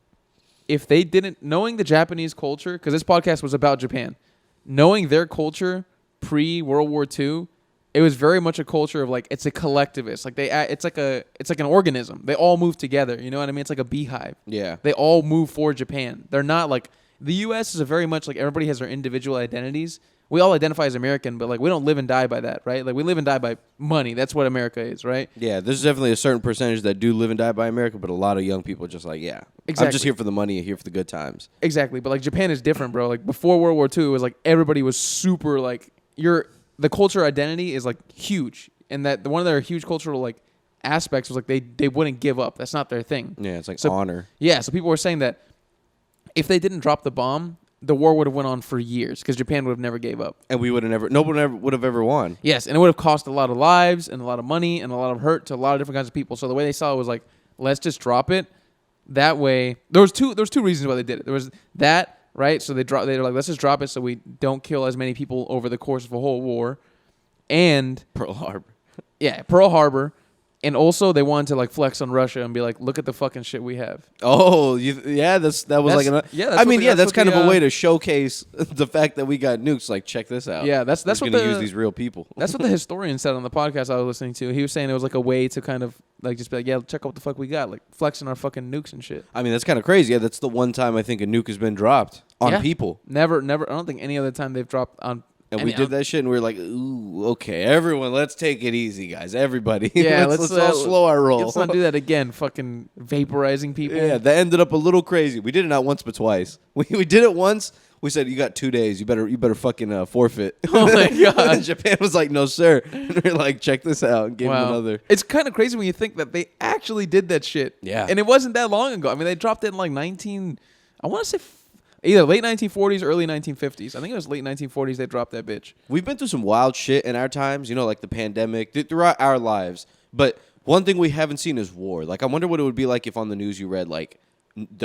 if they didn't, knowing the Japanese culture, because this podcast was about Japan, knowing their culture pre-World War II, it was very much a culture of like, it's a collectivist. Like it's like an organism. They all move together. You know what I mean? It's like a beehive. Yeah. They all move for Japan. They're not like, the U.S. is a very much like everybody has their individual identities. We all identify as American, but like we don't live and die by that, right? Like we live and die by money. That's what America is, right? Yeah, there's definitely a certain percentage that do live and die by America, but a lot of young people are just like, yeah, exactly. I'm just here for the money and here for the good times. Exactly, but like Japan is different, bro. Like before World War II, it was like everybody was super like the culture identity is like huge, and that one of their huge cultural like aspects was like they wouldn't give up. That's not their thing. Yeah, it's like honor. Yeah, so people were saying that if they didn't drop the bomb, the war would have went on for years because Japan would have never gave up. And no one would have ever won. Yes, and it would have cost a lot of lives and a lot of money and a lot of hurt to a lot of different kinds of people. So the way they saw it was like, let's just drop it. That way, there was two reasons why they did it. There was that, right? So they were like, let's just drop it so we don't kill as many people over the course of a whole war. And Pearl Harbor. Yeah, Pearl Harbor. And also, they wanted to like flex on Russia and be like, "Look at the fucking shit we have." Oh, that was like an. Yeah, that's kind of a way to showcase the fact that we got nukes. Like, check this out. Yeah, that's We're what gonna use these real people. That's what the historian said on the podcast I was listening to. He was saying it was like a way to kind of like just be like, "Yeah, check out what the fuck we got," like flexing our fucking nukes and shit. I mean, that's kind of crazy. Yeah, that's the one time I think a nuke has been dropped on people. Never. I don't think any other time they've dropped on. And we did that shit, and we were like, ooh, okay, everyone, let's take it easy, guys. Everybody. Yeah, let's all slow our roll. Let's not do that again, fucking vaporizing people. Yeah, that ended up a little crazy. We did it not once, but twice. We did it once. We said, you got 2 days. You better fucking forfeit. Oh, my God. And Japan was like, no, sir. And we're like, check this out. And gave him another. It's kind of crazy when you think that they actually did that shit. Yeah. And it wasn't that long ago. I mean, they dropped it in like I want to say either late 1940s, early 1950s. I think it was late 1940s they dropped that bitch. We've been through some wild shit in our times, you know, like the pandemic, throughout our lives. But one thing we haven't seen is war. Like, I wonder what it would be like if on the news you read, like,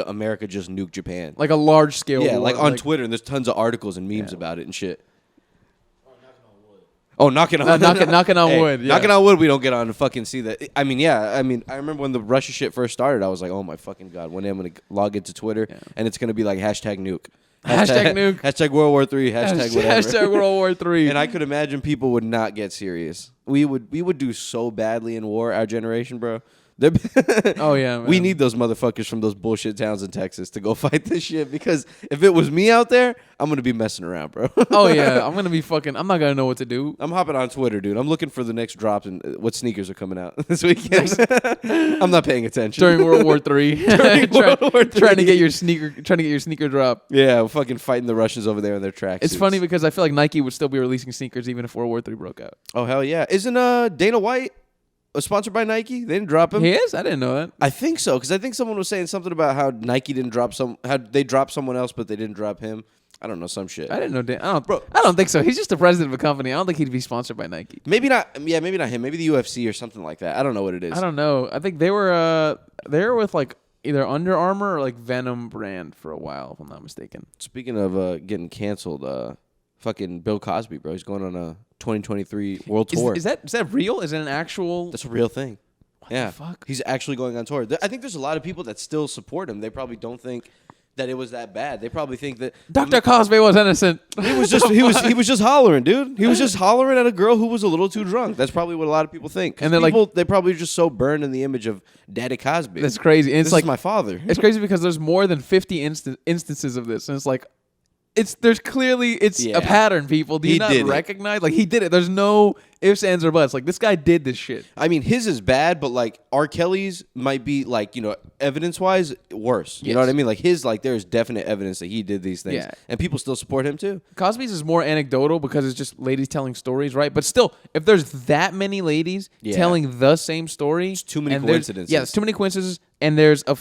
America just nuked Japan. Like a large-scale war. Yeah, like on Twitter, and there's tons of articles and memes about it and shit. Oh, knocking on wood. Knocking on wood. Yeah. Knocking on wood, we don't get on to fucking see that. I mean, I remember when the Russia shit first started, I was like, oh my fucking God. One day I'm going to log into Twitter, and it's going to be like hashtag nuke. Hashtag nuke. Hashtag World War III. Hashtag whatever. Hashtag World War III. And I could imagine people would not get serious. We would do so badly in war, our generation, bro. Oh, yeah, man. We need those motherfuckers from those bullshit towns in Texas to go fight this shit, because if it was me out there, I'm going to be messing around, bro. Oh, yeah. I'm not going to know what to do. I'm hopping on Twitter, dude. I'm looking for the next drops and what sneakers are coming out this weekend. I'm not paying attention. During World War III. Trying to get your sneaker drop. Yeah, we're fucking fighting the Russians over there in their tracks. It's funny because I feel like Nike would still be releasing sneakers even if World War III broke out. Oh, hell yeah. Isn't Dana White sponsored by Nike? They didn't drop him. He is? I didn't know that. I think so, because I think someone was saying something about how Nike didn't drop how they dropped someone else, but they didn't drop him. I don't know, some shit. I didn't know. I don't think so. He's just the president of a company. I don't think he'd be sponsored by Nike. Maybe not. Yeah, maybe not him. Maybe the UFC or something like that. I don't know what it is. I don't know. I think they were with like either Under Armour or like Venom brand for a while, if I'm not mistaken. Speaking of getting canceled, fucking Bill Cosby, bro. He's going on a 2023 world tour. Is that real? Is it an actual? That's a real thing. What the fuck? He's actually going on tour. I think there's a lot of people that still support him. They probably don't think that it was that bad. They probably think that Dr. Cosby was innocent. he was just hollering, dude. He was just hollering at a girl who was a little too drunk. That's probably what a lot of people think. And they probably just so burned in the image of Daddy Cosby. That's crazy. And it's like my father. It's crazy because there's more than 50 instances of this, and it's like there's clearly a pattern. People, do you not recognize? Like, he did it. There's no ifs, ands, or buts. Like, this guy did this shit. I mean, his is bad, but like R. Kelly's might be like, evidence wise worse. You know what I mean? Like his, like there's definite evidence that he did these things, and people still support him too. Cosby's is more anecdotal because it's just ladies telling stories, right? But still, if there's that many ladies telling the same story, it's too many coincidences. There's too many coincidences, and there's a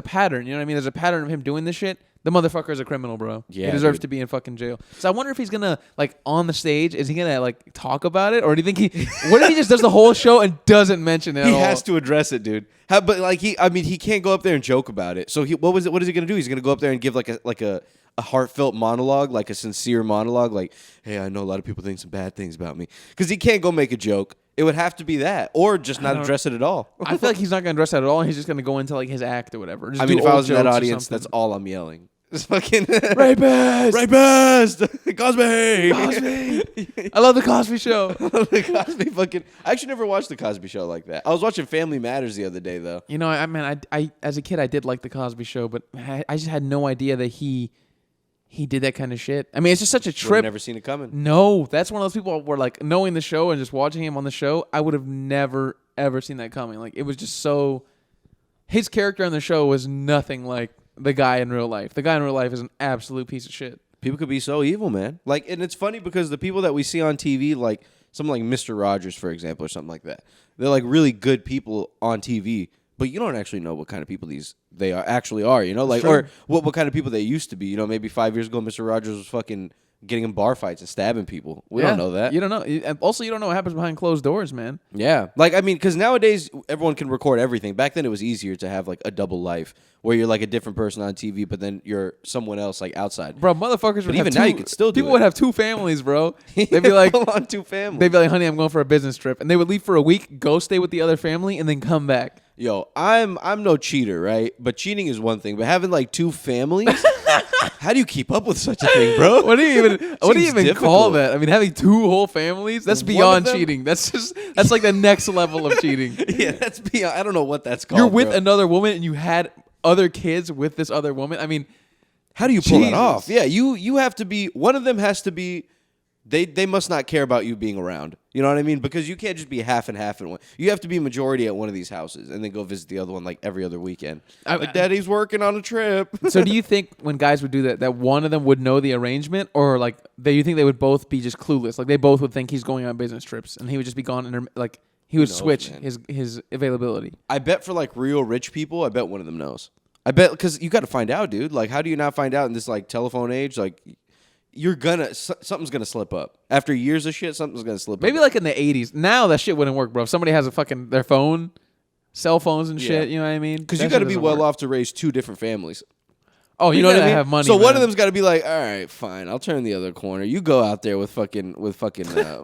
pattern. You know what I mean? There's a pattern of him doing this shit. The motherfucker is a criminal, bro. Yeah, he deserves to be in fucking jail. So I wonder if he's gonna, like, on the stage, is he gonna like talk about it, or do you think what if he just does the whole show and doesn't mention it? He has to address it, dude. But like he can't go up there and joke about it. So what is he gonna do? He's gonna go up there and give like a heartfelt monologue, like a sincere monologue, like, hey, I know a lot of people think some bad things about me, because he can't go make a joke. It would have to be that, or just not address it at all. I feel like he's not gonna address that at all. He's just gonna go into like his act or whatever. Just if I was in that audience, that's all I'm yelling. Just fucking rapist, Cosby. I love the Cosby Show. The Cosby fucking. I actually never watched the Cosby Show like that. I was watching Family Matters the other day though. I as a kid I did like the Cosby Show, but I just had no idea that he did that kind of shit. I mean, it's just such a trip. I've never seen it coming. No, that's one of those people where, like, knowing the show and just watching him on the show, I would have never ever seen that coming. Like, it was just so. His character on the show was nothing like the guy in real life. The guy in real life is an absolute piece of shit. People could be so evil, man. Like, and it's funny because the people that we see on TV, like someone like Mr. Rogers, for example, or something like that, they're like really good people on TV, but you don't actually know what kind of people they actually are, like, or what kind of people they used to be. Maybe 5 years ago, Mr. Rogers was fucking getting in bar fights and stabbing people. We don't know that. You don't know. Also, you don't know what happens behind closed doors, man. Yeah. Like, I mean, because nowadays, everyone can record everything. Back then, it was easier to have, like, a double life where you're, like, a different person on TV, but then you're someone else, like, outside. Bro, motherfuckers would even now, you could still do people would have two families, bro. They'd be like, on two families. They'd be like, honey, I'm going for a business trip. And they would leave for a week, go stay with the other family, and then come back. Yo, I'm no cheater, right? But cheating is one thing. But having like two families, how do you keep up with such a thing, bro? What do you even call that? I mean, having two whole families, that's beyond cheating. That's like the next level of cheating. Yeah, that's beyond. I don't know what that's called. You're with another woman and you had other kids with this other woman. I mean, how do you pull that off? Yeah, you have to be. One of them has to be. They must not care about you being around. You know what I mean? Because you can't just be half and half in one. You have to be majority at one of these houses and then go visit the other one like every other weekend. Like, Daddy's working on a trip. So do you think when guys would do that one of them would know the arrangement, or like you think they would both be just clueless? Like they both would think he's going on business trips and he would just be gone and like he would switch his availability. I bet for like real rich people, I bet one of them knows. I bet because you got to find out, dude. Like, how do you not find out in this like telephone age? Like. Something's gonna slip up after years of shit. Something's gonna slip up. Maybe like in the 80s. Now that shit wouldn't work, bro. If somebody has their phone, cell phones and shit, you know what I mean? Because you got to be well off to raise two different families. Oh, you know what I mean? Have money. So one of them's got to be like, all right, fine, I'll turn the other corner. You go out there with fucking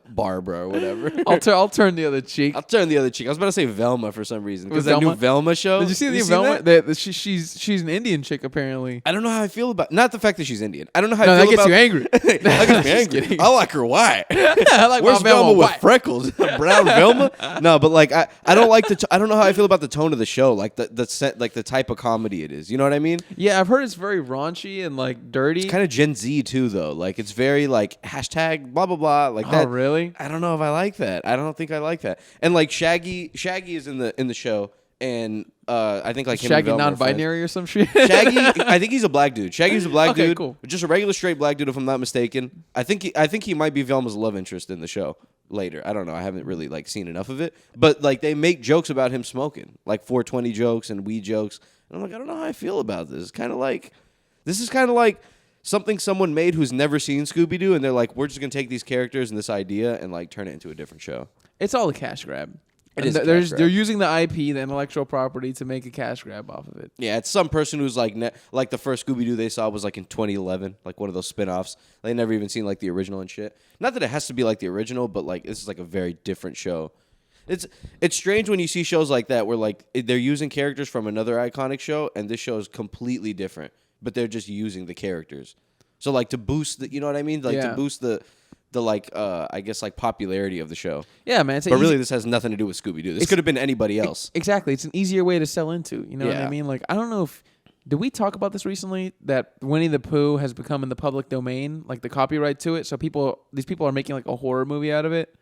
Barbara or whatever. I'll turn the other cheek. I'll turn the other cheek. I was about to say Velma for some reason because that new Velma show. Did you see the new Velma? She's an Indian chick apparently. I don't know how I feel about not the fact that she's Indian. I don't know how I feel about. That gets you angry. That gets me angry. I like her white. I like Where's Velma with freckles? Brown Velma? No, but like I don't like I don't know how I feel about the tone of the show, like the type of comedy it is. You know what I mean? Yeah, I've heard it's very raunchy and like dirty. It's kind of Gen Z too, though. Like it's very like hashtag blah blah blah like that. Oh, really? I don't know if I like that. I don't think I like that. And like Shaggy is in the show, and I think like Shaggy non-binary or some shit. Shaggy, I think he's a black dude. Shaggy's a black dude. Cool. Just a regular straight black dude, if I'm not mistaken. I think he might be Velma's love interest in the show. later. I don't know. I haven't really like seen enough of it, but like they make jokes about him smoking, like 420 jokes and weed jokes. And I'm like, I don't know how I feel about this. It's kind of like something someone made who's never seen Scooby-Doo, and they're like, we're just gonna take these characters and this idea and like turn it into a different show. It's all a cash grab. It is a cash grab. They're using the IP, the intellectual property, to make a cash grab off of it. Yeah, it's some person who's like like the first Scooby-Doo they saw was like in 2011, like one of those spin-offs. They never even seen like the original and shit. Not that it has to be like the original, but like this is like a very different show. It's strange when you see shows like that where like they're using characters from another iconic show, and this show is completely different, but they're just using the characters. So like to boost the, you know what I mean? Like to boost the like I guess like popularity of the show. Yeah, man. But really this has nothing to do with Scooby-Doo. This could have been anybody else. Exactly. It's an easier way to sell into. You know what I mean? Like, I don't know if did we talk about this recently, that Winnie the Pooh has become in the public domain, like the copyright to it. So these people are making like a horror movie out of it.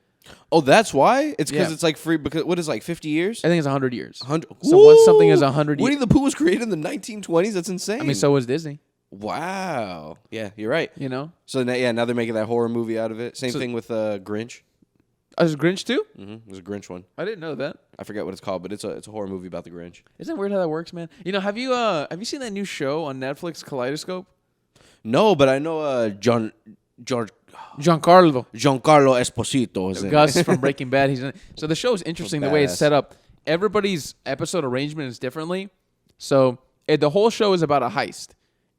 Oh, that's why? It's because it's like free, because what is like 50 years? I think it's 100 years. 100. So once something is 100 years. Winnie the Pooh was created in the 1920s. That's insane. I mean, so was Disney. Wow. Yeah, you're right. You know? So now they're making that horror movie out of it. Same thing with Grinch. Oh, there's Grinch too? Mm-hmm. There's a Grinch one. I didn't know that. I forget what it's called, but it's a horror movie about the Grinch. Isn't it weird how that works, man? You know, have you seen that new show on Netflix, Kaleidoscope? No, but I know Giancarlo Esposito is in Gus it. from Breaking Bad. He's in it. So the show is interesting the way it's set up. Everybody's episode arrangement is differently. So the whole show is about a heist.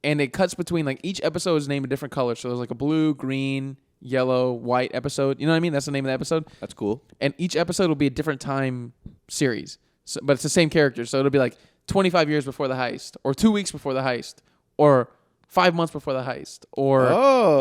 And it cuts between, like, each episode is named a different color. So there's like a blue, green, yellow, white episode. You know what I mean? That's the name of the episode. That's cool. And each episode will be a different time series. So, but it's the same character. So it'll be like 25 years before the heist, or 2 weeks before the heist, or 5 months before the heist, or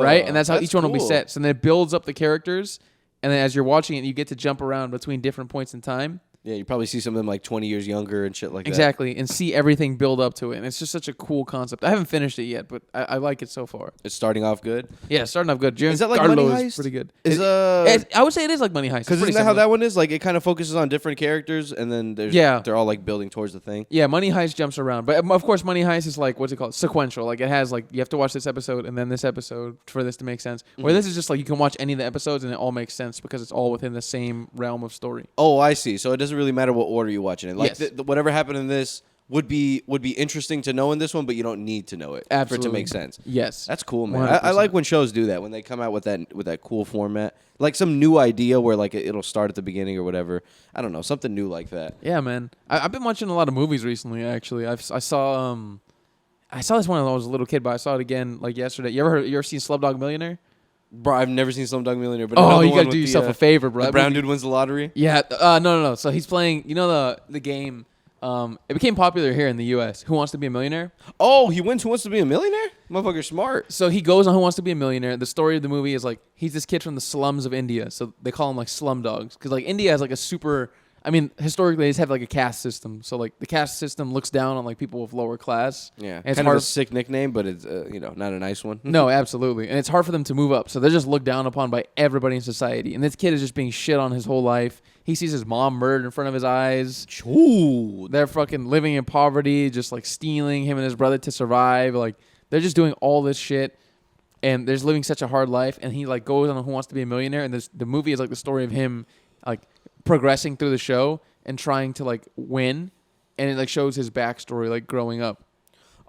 right? And that's how each one will be set. So then it builds up the characters, and then as you're watching it, you get to jump around between different points in time. Yeah, you probably see some of them like 20 years younger and shit like that. Exactly, and see everything build up to it. And it's just such a cool concept. I haven't finished it yet, but I like it so far. It's starting off good? Yeah, starting off good. Is that like Money Heist? Is pretty good. I would say it is like Money Heist. Because isn't that how that one is? Like, it kind of focuses on different characters, and then they're all like building towards the thing. Yeah, Money Heist jumps around. But of course, Money Heist is like, what's it called? Sequential. Like, it has like, you have to watch this episode and then this episode for this to make sense. Mm-hmm. Where this is just like, you can watch any of the episodes and it all makes sense because it's all within the same realm of story. Oh, I see. So it doesn't really matter what order you're watching it. Like, yes. Whatever happened in this would be interesting to know in this one, but you don't need to know it for it to make sense. Yes. That's cool, man. I like when shows do that, when they come out with that cool format. Like some new idea where like it'll start at the beginning or whatever. I don't know, something new like that. Yeah, man. I've been watching a lot of movies recently, actually. I saw this one when I was a little kid, but I saw it again like yesterday. You ever seen Slumdog Millionaire? Bro, I've never seen Slumdog Millionaire. But you gotta do yourself a favor, bro. The brown dude wins the lottery? Yeah. No. So he's playing, you know, the game. It became popular here in the U.S. Who Wants to Be a Millionaire? Oh, he wins Who Wants to Be a Millionaire? Motherfucker's smart. So he goes on Who Wants to Be a Millionaire. The story of the movie is like, he's this kid from the slums of India. So they call him like slum dogs. Because like India has like a super... I mean, historically, they just have like a caste system. So like the caste system looks down on like people with lower class. Yeah, and it's kind of a sick nickname, but it's not a nice one. No, absolutely, and it's hard for them to move up. So they're just looked down upon by everybody in society. And this kid is just being shit on his whole life. He sees his mom murdered in front of his eyes. Ooh, they're fucking living in poverty, just like stealing him and his brother to survive. Like they're just doing all this shit, and they're just living such a hard life. And he like goes on Who Wants to Be a Millionaire, and the movie is like the story of him like progressing through the show and trying to like win, and it like shows his backstory like growing up.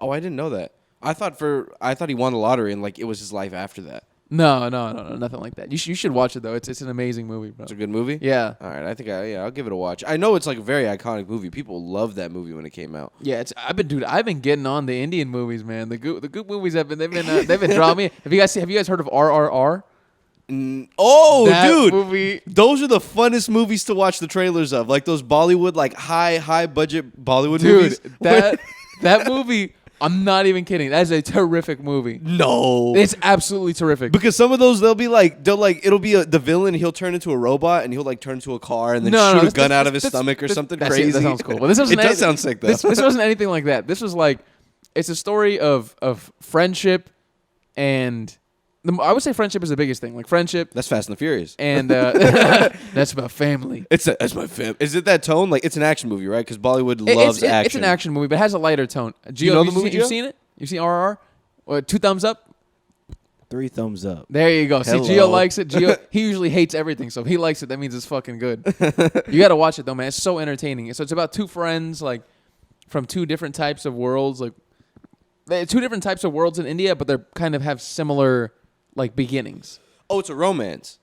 Oh, I didn't know that. I thought he won the lottery and like it was his life after that. No, nothing like that. You should watch it though. It's an amazing movie, bro. It's a good movie. Yeah. All right, I think I'll give it a watch. I know it's like a very iconic movie. People loved that movie when it came out. Yeah, I've been getting on the Indian movies, man. The good movies they've been drawing me. Have you guys heard of RRR? That dude, movie. Those are the funnest movies to watch the trailers of, like those Bollywood, like high budget Bollywood movies. That movie, I'm not even kidding. That is a terrific movie. No, it's absolutely terrific. Because some of those it'll be the villain. He'll turn into a robot and he'll like turn into a car and then shoot a gun out of his stomach or something crazy. That sounds cool. Well, this it does sound sick though. This wasn't anything like that. This was like, it's a story of friendship and. I would say friendship is the biggest thing. Like friendship. That's Fast and the Furious. And that's about family. That's my fam. Is it that tone? Like it's an action movie, right? Because Bollywood loves action. It's an action movie, but it has a lighter tone. You know the movie? You've seen it? You've seen RRR? 2 thumbs up? 3 thumbs up. There you go. Hello. See, Gio likes it. Gio, he usually hates everything, so if he likes it, that means it's fucking good. You got to watch it though, man. It's so entertaining. So it's about two friends, like from two different types of worlds, like two different types of worlds in India, but they kind of have similar like beginnings. Oh, it's a romance.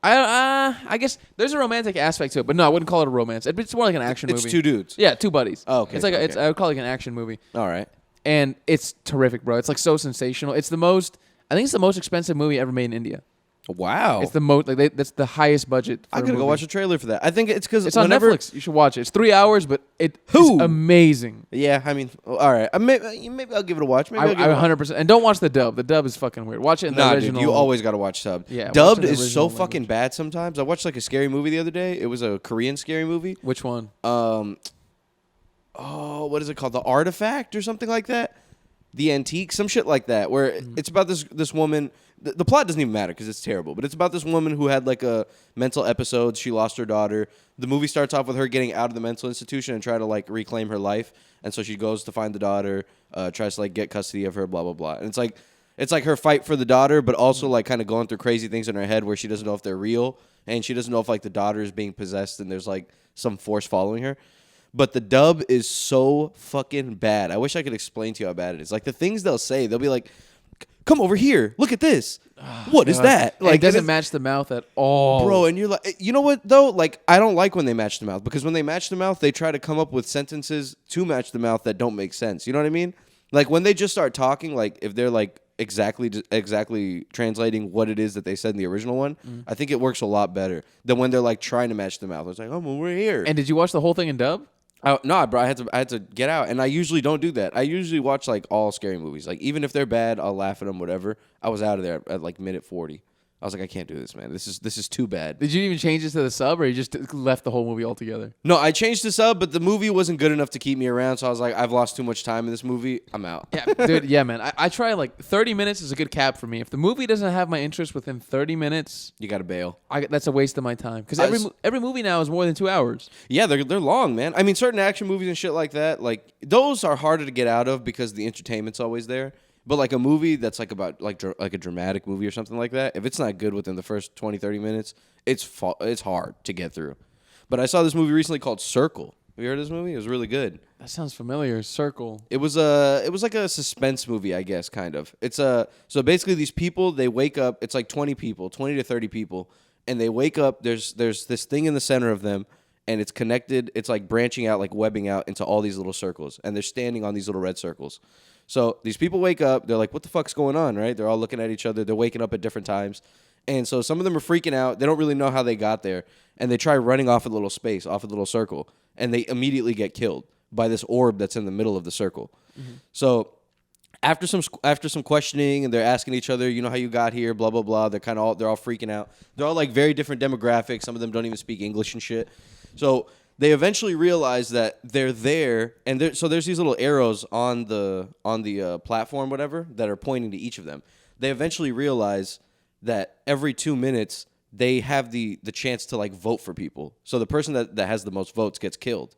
I guess there's a romantic aspect to it, but no, I wouldn't call it a romance. It's more like an action movie. It's two dudes. Yeah, two buddies. Oh, okay. It's like okay. I would call it like an action movie, All right. and it's terrific, bro. It's like so sensational. It's the most. I think it's the most expensive movie ever made in India. Wow. It's the most. Like that's the highest budget. For I gotta go watch a trailer for that. I think it's because It's on Netflix. You should watch it. It's 3 hours, but it's amazing. Yeah, I mean, all right. Maybe I'll give it a watch. Maybe I'll give it a 100%. And don't watch the dub. The dub is fucking weird. Watch it in the Nah, original. dude, you always gotta watch sub. Yeah, watch dubbed it in the is so original fucking language. bad sometimes. I watched like a scary movie the other day. It was a Korean scary movie. Which one? What is it called? The Artifact or something like that? The Antique, some shit like that, where it's about this woman. The plot doesn't even matter because it's terrible, but it's about this woman who had like a mental episode. She lost her daughter. The movie starts off with her getting out of the mental institution and try to like reclaim her life. And so she goes to find the daughter, tries to like get custody of her, blah blah blah. And it's like her fight for the daughter, but also like kind of going through crazy things in her head where she doesn't know if they're real, and she doesn't know if like the daughter is being possessed and there's like some force following her. But the dub is so fucking bad. I wish I could explain to you how bad it is. Like the things they'll say, they'll be like, "Come over here, look at this. What is that?" Like, it doesn't it's- match the mouth at all. Bro, and you're like, you know what though? Like, I don't like when they match the mouth because when they match the mouth, they try to come up with sentences to match the mouth that don't make sense. You know what I mean? Like when they just start talking, like if they're like exactly translating what it is that they said in the original one, I think it works a lot better than when they're like trying to match the mouth. It's like, "Oh, well, we're here." And did you watch the whole thing in dub? No, bro, I had to get out, and I usually don't do that. I usually watch like all scary movies. Like even if they're bad, I'll laugh at them, whatever. I was out of there at like minute 40. I was like, I can't do this, man. This is too bad. Did you even change it to the sub, or you just left the whole movie altogether? No, I changed this up, but the movie wasn't good enough to keep me around. So I was like, I've lost too much time in this movie. I'm out. Yeah, dude. Yeah, man. I try like 30 minutes is a good cap for me. If the movie doesn't have my interest within 30 minutes, You got to bail. that's a waste of my time. Because I s- every movie now is more than 2 hours. Yeah, they're long, man. I mean, certain action movies and shit like that, like those are harder to get out of because the entertainment's always there. But like a movie that's like about like a dramatic movie or something like that, if it's not good within the first 20, 30 minutes, it's hard to get through. But I saw this movie recently called Circle. Have you heard of this movie? It was really good. That sounds familiar. Circle. It was like a suspense movie, I guess, kind of. So basically these people, they wake up, it's like 20 people, 20 to 30 people, and they wake up, there's this thing in the center of them, and it's connected, it's like branching out, like webbing out into all these little circles, and they're standing on these little red circles. So these people wake up, they're like, what the fuck's going on, right? They're all looking at each other, they're waking up at different times. And so some of them are freaking out, they don't really know how they got there, and they try running off a little space, off a little circle, and they immediately get killed by this orb that's in the middle of the circle. Mm-hmm. So after some questioning, and they're asking each other, you know how you got here, blah blah blah. They're all freaking out. They're all like very different demographics. Some of them don't even speak English and shit. So they eventually realize that they're there, and so there's these little arrows on the platform, whatever, that are pointing to each of them. They eventually realize that every 2 minutes they have the chance to like vote for people. So the person that has the most votes gets killed.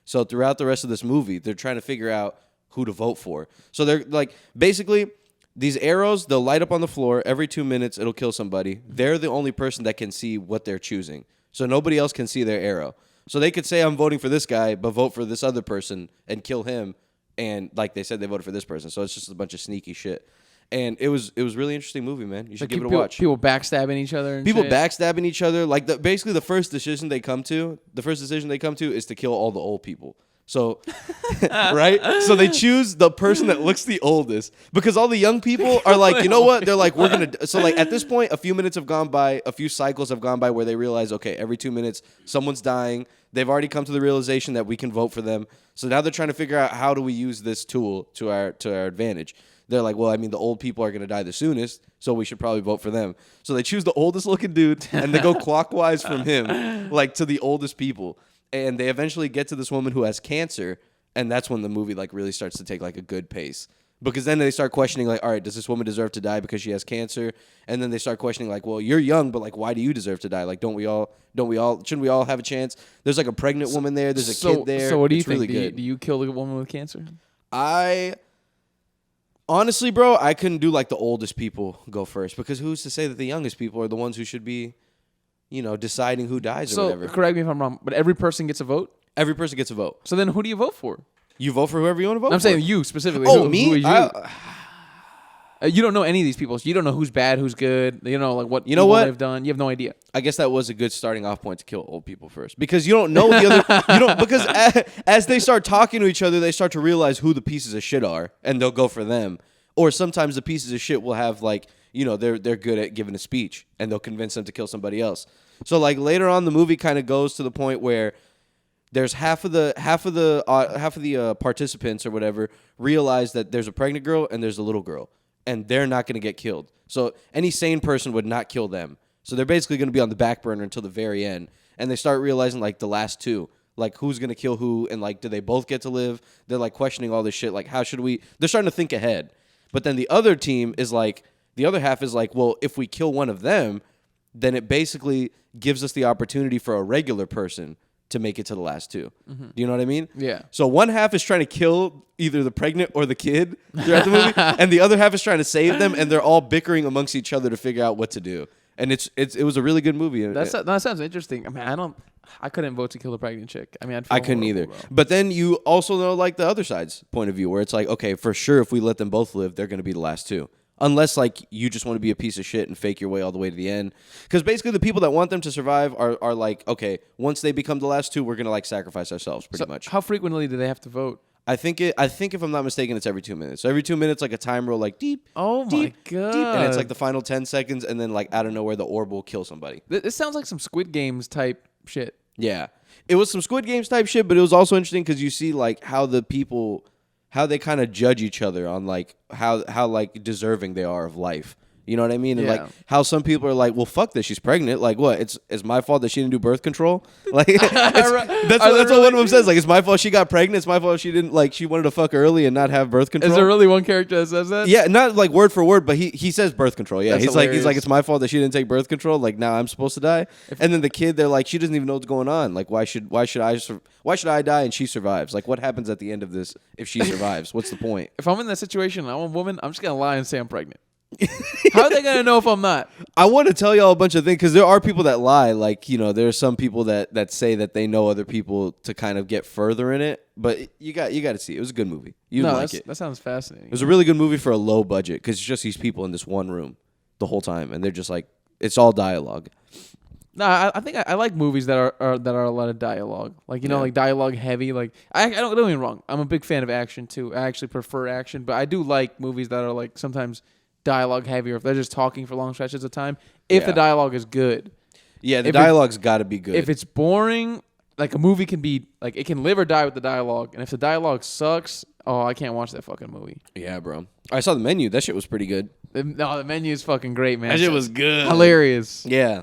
So throughout the rest of this movie, they're trying to figure out who to vote for. So they're like, basically, these arrows, they'll light up on the floor. Every 2 minutes, it'll kill somebody. They're the only person that can see what they're choosing. So nobody else can see their arrow. So they could say, I'm voting for this guy, but vote for this other person and kill him. And like they said, they voted for this person. So it's just a bunch of sneaky shit. And it was a really interesting movie, man. You should give it a watch. People backstabbing each other. And People shit. backstabbing each other. Like basically the first decision they come to is to kill all the old people. So, right? So they choose the person that looks the oldest because all the young people are like, you know what? They're like, we're going to. So like at this point, a few minutes have gone by, a few cycles have gone by where they realize, okay, every 2 minutes, someone's dying. They've already come to the realization that we can vote for them. So now they're trying to figure out how do we use this tool to our advantage. They're like, well, I mean, the old people are going to die the soonest, so we should probably vote for them. So they choose the oldest looking dude, and they go clockwise from him, like to the oldest people. And they eventually get to this woman who has cancer, and that's when the movie like really starts to take like a good pace. Because then they start questioning like, all right, does this woman deserve to die because she has cancer? And then they start questioning like, well, you're young, but like, why do you deserve to die? Like, shouldn't we all have a chance? There's like a pregnant woman there. There's a kid there. So what do you It's think? really good. Do you kill the woman with cancer? Honestly, bro, I couldn't do like the oldest people go first because who's to say that the youngest people are the ones who should be, deciding who dies or whatever. So correct me if I'm wrong, but every person gets a vote. Every person gets a vote. So then, who do you vote for? You vote for whoever you want to vote for. I'm saying you specifically. Oh, who me? is you? You don't know any of these people. So you don't know who's bad, who's good. You know, like what they've done. You have no idea. I guess that was a good starting off point to kill old people first because you don't know the other. You don't because as they start talking to each other, they start to realize who the pieces of shit are, and they'll go for them. Or sometimes the pieces of shit will have like they're good at giving a speech, and they'll convince them to kill somebody else. So like later on, the movie kind of goes to the point where there's half of the participants or whatever realize that there's a pregnant girl and there's a little girl. And they're not going to get killed. So any sane person would not kill them. So they're basically going to be on the back burner until the very end. And they start realizing, like, the last two. Like, who's going to kill who? And, like, do they both get to live? They're, like, questioning all this shit. Like, how should we? They're starting to think ahead. But then the other team is, like, the other half is, like, well, if we kill one of them, then it basically gives us the opportunity for a regular person to make it to the last two. Mm-hmm. Do you know what I mean? Yeah. So one half is trying to kill either the pregnant or the kid throughout the movie, and the other half is trying to save them, and they're all bickering amongst each other to figure out what to do. And it was a really good movie. That sounds interesting. I mean, I couldn't vote to kill a pregnant chick. I mean, I couldn't either. Bro. But then you also know like the other side's point of view, where it's like, okay, for sure, if we let them both live, they're going to be the last two. Unless, like, you just want to be a piece of shit and fake your way all the way to the end. Because basically the people that want them to survive are like, okay, once they become the last two, we're going to, like, sacrifice ourselves pretty much. How frequently do they have to vote? I think if I'm not mistaken, it's every 2 minutes. So every 2 minutes, like, a timer will, like, deep, oh, deep, my God. deep. And it's, like, the final 10 seconds, and then, like, out of nowhere, the orb will kill somebody. This sounds like some Squid Games type shit. Yeah. It was some Squid Games type shit, but it was also interesting because you see, like, how they kind of judge each other on like how like deserving they are of life. You know what I mean? And like how some people are like, well, fuck this. She's pregnant. Like what? It's my fault that she didn't do birth control. Like that's what one of them says. Like it's my fault she got pregnant. It's my fault she didn't she wanted to fuck early and not have birth control. Is there really one character that says that? Yeah, not like word for word, but he says birth control. Yeah, That's he's hilarious. like it's my fault that she didn't take birth control. Like now I'm supposed to die. And then the kid, they're like, she doesn't even know what's going on. Like why should I die and she survives? Like what happens at the end of this if she survives? What's the point? If I'm in that situation, I'm a woman. I'm just gonna lie and say I'm pregnant. How are they gonna know if I'm not? I want to tell y'all a bunch of things because there are people that lie. Like there are some people that say that they know other people to kind of get further in it. But you got to see it. It was a good movie. You'd like it. That sounds fascinating. It was a really good movie for a low budget because it's just these people in this one room the whole time, and they're just like it's all dialogue. No, I think I like movies that are a lot of dialogue. Like like dialogue heavy. Like I don't get me wrong. I'm a big fan of action too. I actually prefer action, but I do like movies that are like sometimes dialogue heavy, or if they're just talking for long stretches of time. If the dialogue is good, the dialogue's got to be good. If it's boring, like a movie can be like it can live or die with the dialogue. And if the dialogue sucks, I can't watch that fucking movie. Yeah, bro. I saw The Menu. That shit was pretty good. The Menu is fucking great, man. That shit was good. Hilarious. Yeah.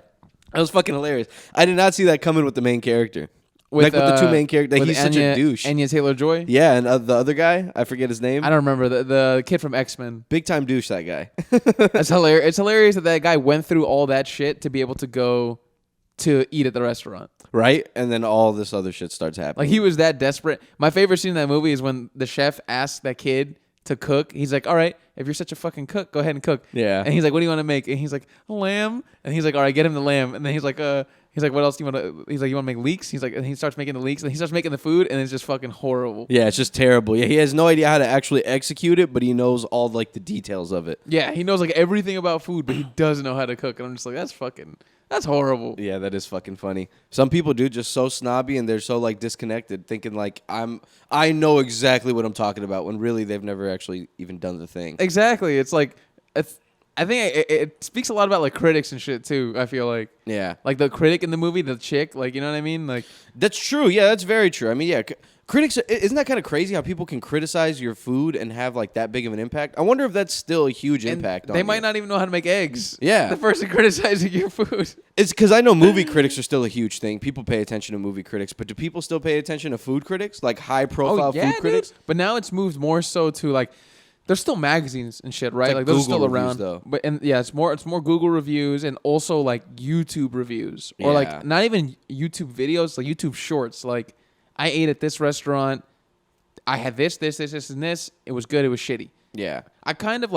That was fucking hilarious. I did not see that coming with the main character. With the two main characters. He's such a douche. Anya Taylor-Joy? Yeah, and the other guy, I forget his name. I don't remember. The kid from X-Men. Big time douche, that guy. That's hilarious. It's hilarious that guy went through all that shit to be able to go to eat at the restaurant. Right? And then all this other shit starts happening. Like, he was that desperate. My favorite scene in that movie is when the chef asks that kid to cook. He's like, all right, if you're such a fucking cook, go ahead and cook. Yeah. And he's like, what do you want to make? And he's like, a lamb. And he's like, all right, get him the lamb. And then he's like, what else do you want to? He's like, you want to make leeks? He's like, and he starts making the leeks, and he starts making the food, and it's just fucking horrible. Yeah, it's just terrible. Yeah, he has no idea how to actually execute it, but he knows all like the details of it. Yeah, he knows like everything about food, but he doesn't know how to cook. And I'm just like, that's horrible. Yeah, that is fucking funny. Some people do just so snobby and they're so like disconnected, thinking like I know exactly what I'm talking about when really they've never actually even done the thing. Exactly. It's like I think it speaks a lot about like critics and shit too. I feel like like the critic in the movie, the chick, like you know what I mean. Like that's true. Yeah, that's very true. I mean, yeah, critics. Isn't that kind of crazy how people can criticize your food and have like that big of an impact? I wonder if that's still a huge impact. They might not even know how to make eggs. Yeah, the person criticizing your food. It's because I know movie critics are still a huge thing. People pay attention to movie critics, but do people still pay attention to food critics, like high profile food critics? But now it's moved more so to like. There's still magazines and shit, right? Like those Google are still around. though. But it's more Google reviews and also like YouTube reviews. Or like not even YouTube videos, like YouTube shorts. Like I ate at this restaurant. I had this, and this. It was good, it was shitty. Yeah. I kind of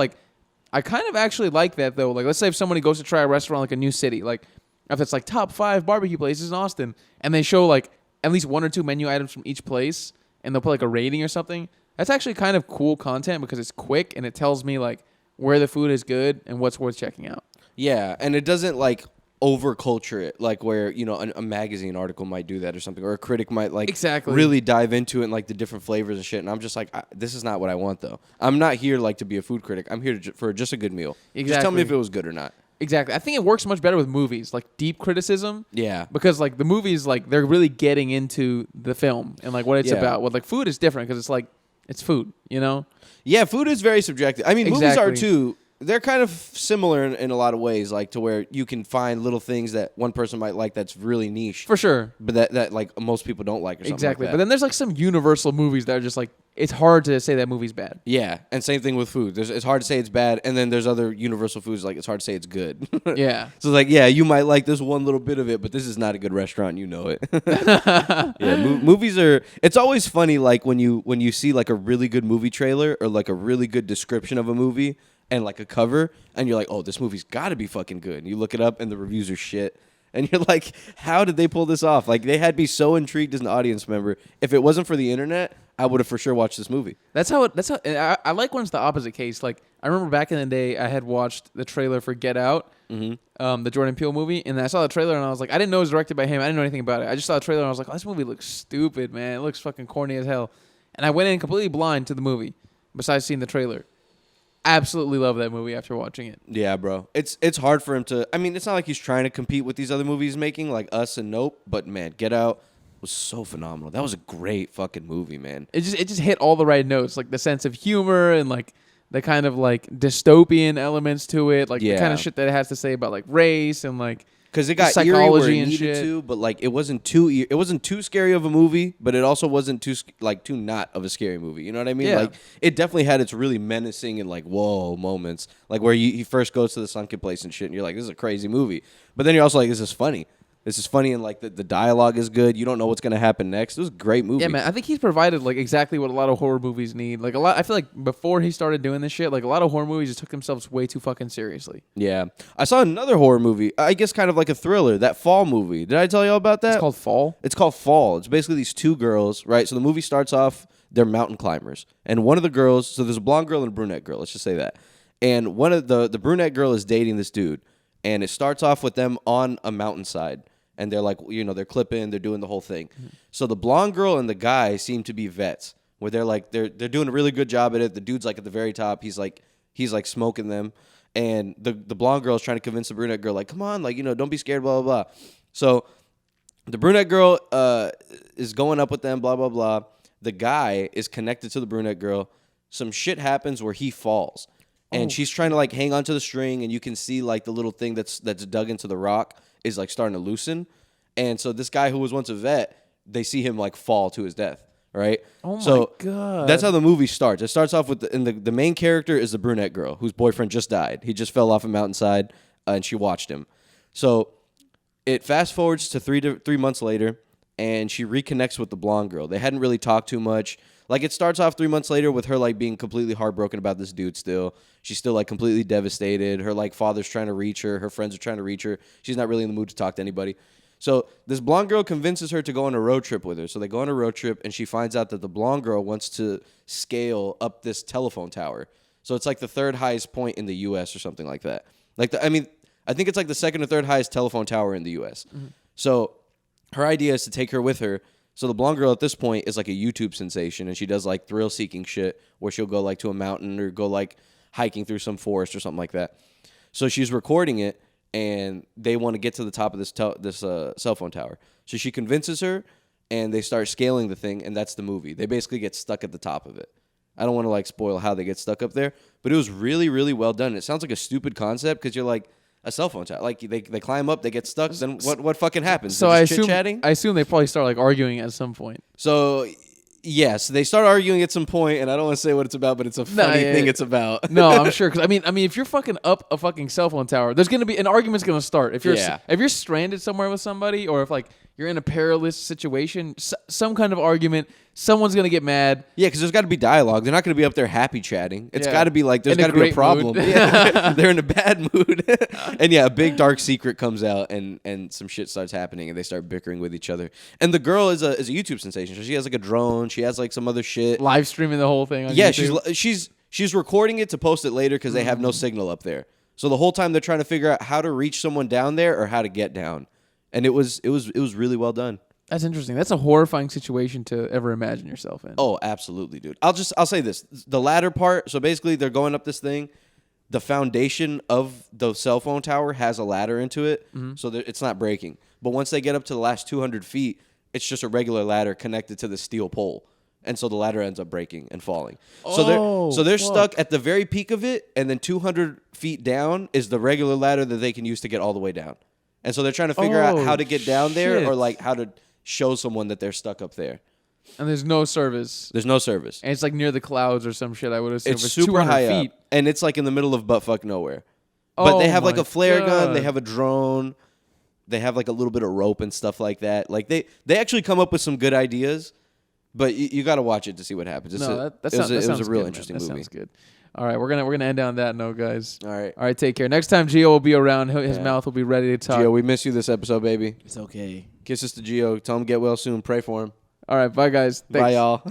actually like that though. Like, let's say if somebody goes to try a restaurant like a new city, like if it's like top 5 barbecue places in Austin, and they show like at least 1 or 2 menu items from each place, and they'll put like a rating or something. That's actually kind of cool content because it's quick and it tells me like where the food is good and what's worth checking out. Yeah, and it doesn't like over culture it, like where, you know, a magazine article might do that or something, or a critic might like really dive into it and like the different flavors and shit. And I'm just like, this is not what I want though. I'm not here like to be a food critic. I'm here for just a good meal. Exactly. Just tell me if it was good or not. Exactly. I think it works much better with movies, like deep criticism. Yeah. Because like the movies, like they're really getting into the film and like what it's about. What like food is different because it's like it's food, you know? Yeah, food is very subjective. I mean, movies are too. They're kind of similar in a lot of ways, like to where you can find little things that one person might like that's really niche. For sure. But that like most people don't like or something exactly. like that. But then there's like some universal movies that are just like, it's hard to say that movie's bad. Yeah, and same thing with food. It's hard to say it's bad, and then there's other universal foods like it's hard to say it's good. Yeah. So it's like, yeah, you might like this one little bit of it, but this is not a good restaurant, you know it. Yeah, movies are. It's always funny, like when you see like a really good movie trailer or like a really good description of a movie and like a cover, and you're like, oh, this movie's got to be fucking good. And you look it up, and the reviews are shit. And you're like, how did they pull this off? Like, they had me so intrigued as an audience member. If it wasn't for the internet, I would have for sure watched this movie. That's how. I like when it's the opposite case. Like, I remember back in the day, I had watched the trailer for Get Out, the Jordan Peele movie, and I saw the trailer, and I was like, I didn't know it was directed by him. I didn't know anything about it. I just saw the trailer, and I was like, oh, this movie looks stupid, man. It looks fucking corny as hell. And I went in completely blind to the movie, besides seeing the trailer. Absolutely love that movie after watching it. Yeah, bro. It's hard for him to. I mean, it's not like he's trying to compete with these other movies he's making, like Us and Nope. But man, Get Out was so phenomenal. That was a great fucking movie, man. It just hit all the right notes, like the sense of humor and like the kind of like dystopian elements to it, like the kind of shit that it has to say about like race and like. Because it got eerie where it needed to, but like it wasn't too scary of a movie, but it also wasn't too not of a scary movie. You know what I mean? Yeah. Like it definitely had its really menacing and like whoa moments, like where he first goes to the sunken place and shit, and you're like, this is a crazy movie. But then you're also like, this is funny. This is funny, and like the dialogue is good. You don't know what's gonna happen next. It was a great movie. Yeah, man. I think he's provided like exactly what a lot of horror movies need. Like I feel like before he started doing this shit, like a lot of horror movies just took themselves way too fucking seriously. Yeah, I saw another horror movie. I guess kind of like a thriller. That Fall movie. Did I tell you all about that? It's called Fall. It's called Fall. It's basically these two girls, right? So the movie starts off, they're mountain climbers, and one of the girls. So there's a blonde girl and a brunette girl. Let's just say that. And one of the brunette girl is dating this dude, and it starts off with them on a mountainside. And they're like, you know, they're clipping, they're doing the whole thing. Mm-hmm. So the blonde girl and the guy seem to be vets, where they're like, they're doing a really good job at it. The dude's like at the very top. He's like smoking them, and the blonde girl is trying to convince the brunette girl, like, come on, like, you know, don't be scared, blah blah blah. So the brunette girl is going up with them, blah blah blah. The guy is connected to the brunette girl. Some shit happens where he falls, and she's trying to like hang onto the string, and you can see like the little thing that's dug into the rock is like starting to loosen. And so this guy who was once a vet, they see him like fall to his death, right? Oh my God. That's how the movie starts. It starts off with the main character is the brunette girl whose boyfriend just died. He just fell off a mountainside and she watched him. So it fast forwards to 3 months later, and she reconnects with the blonde girl. They hadn't really talked too much. Like, it starts off 3 months later with her, like, being completely heartbroken about this dude still. She's still, like, completely devastated. Her, like, father's trying to reach her. Her friends are trying to reach her. She's not really in the mood to talk to anybody. So this blonde girl convinces her to go on a road trip with her. So they go on a road trip, and she finds out that the blonde girl wants to scale up this telephone tower. So it's, like, the third highest point in the U.S. or something like that. I think it's, like, the second or third highest telephone tower in the U.S. Mm-hmm. So her idea is to take her with her. So the blonde girl at this point is like a YouTube sensation, and she does like thrill-seeking shit where she'll go like to a mountain or go like hiking through some forest or something like that. So she's recording it, and they want to get to the top of this cell phone tower. So she convinces her, and they start scaling the thing, and that's the movie. They basically get stuck at the top of it. I don't want to like spoil how they get stuck up there, but it was really, really well done. It sounds like a stupid concept because you're like, a cell phone tower. Like they climb up, they get stuck. Then what fucking happens? So I assume they probably start like arguing at some point. So yes, they start arguing at some point, and I don't want to say what it's about, but it's a funny thing it's about. No, I'm sure because I mean, if you're fucking up a fucking cell phone tower, there's gonna be an argument's gonna start. If you're stranded somewhere with somebody, or if like you're in a perilous situation, some kind of argument. Someone's gonna get mad. Yeah, because there's got to be dialogue. They're not going to be up there happy chatting. It's Yeah. got to be like there's In a got to be a great problem. mood. Yeah, they're in a bad mood, and yeah, a big dark secret comes out, and some shit starts happening, and they start bickering with each other. And the girl is a YouTube sensation. So she has like a drone. She has like some other shit. Live streaming the whole thing. On Yeah, YouTube. she's recording it to post it later because they have no signal up there. So the whole time they're trying to figure out how to reach someone down there or how to get down, and it was really well done. That's interesting. That's a horrifying situation to ever imagine yourself in. Oh, absolutely, dude. I'll say this: the ladder part. So basically, they're going up this thing. The foundation of the cell phone tower has a ladder into it, so it's not breaking. But once they get up to the last 200 feet, it's just a regular ladder connected to the steel pole, and so the ladder ends up breaking and falling. So they're stuck at the very peak of it, and then 200 feet down is the regular ladder that they can use to get all the way down. And so they're trying to figure out how to get down there, or like how to show someone that they're stuck up there. And there's no service. There's no service. And it's like near the clouds or some shit, I would assume. It's super 200 high feet. up, and it's like in the middle of buttfuck nowhere. But they have like a flare gun. They have a drone. They have like a little bit of rope and stuff like that. Like they actually come up with some good ideas, but you got to watch it to see what happens. It was a real interesting movie. That sounds good. All right, we're gonna end on that note, guys. All right, take care. Next time Gio will be around. His mouth will be ready to talk. Gio, we miss you this episode, baby. It's okay. Kisses to Gio. Tell him get well soon. Pray for him. All right, bye guys. Thanks. Bye y'all.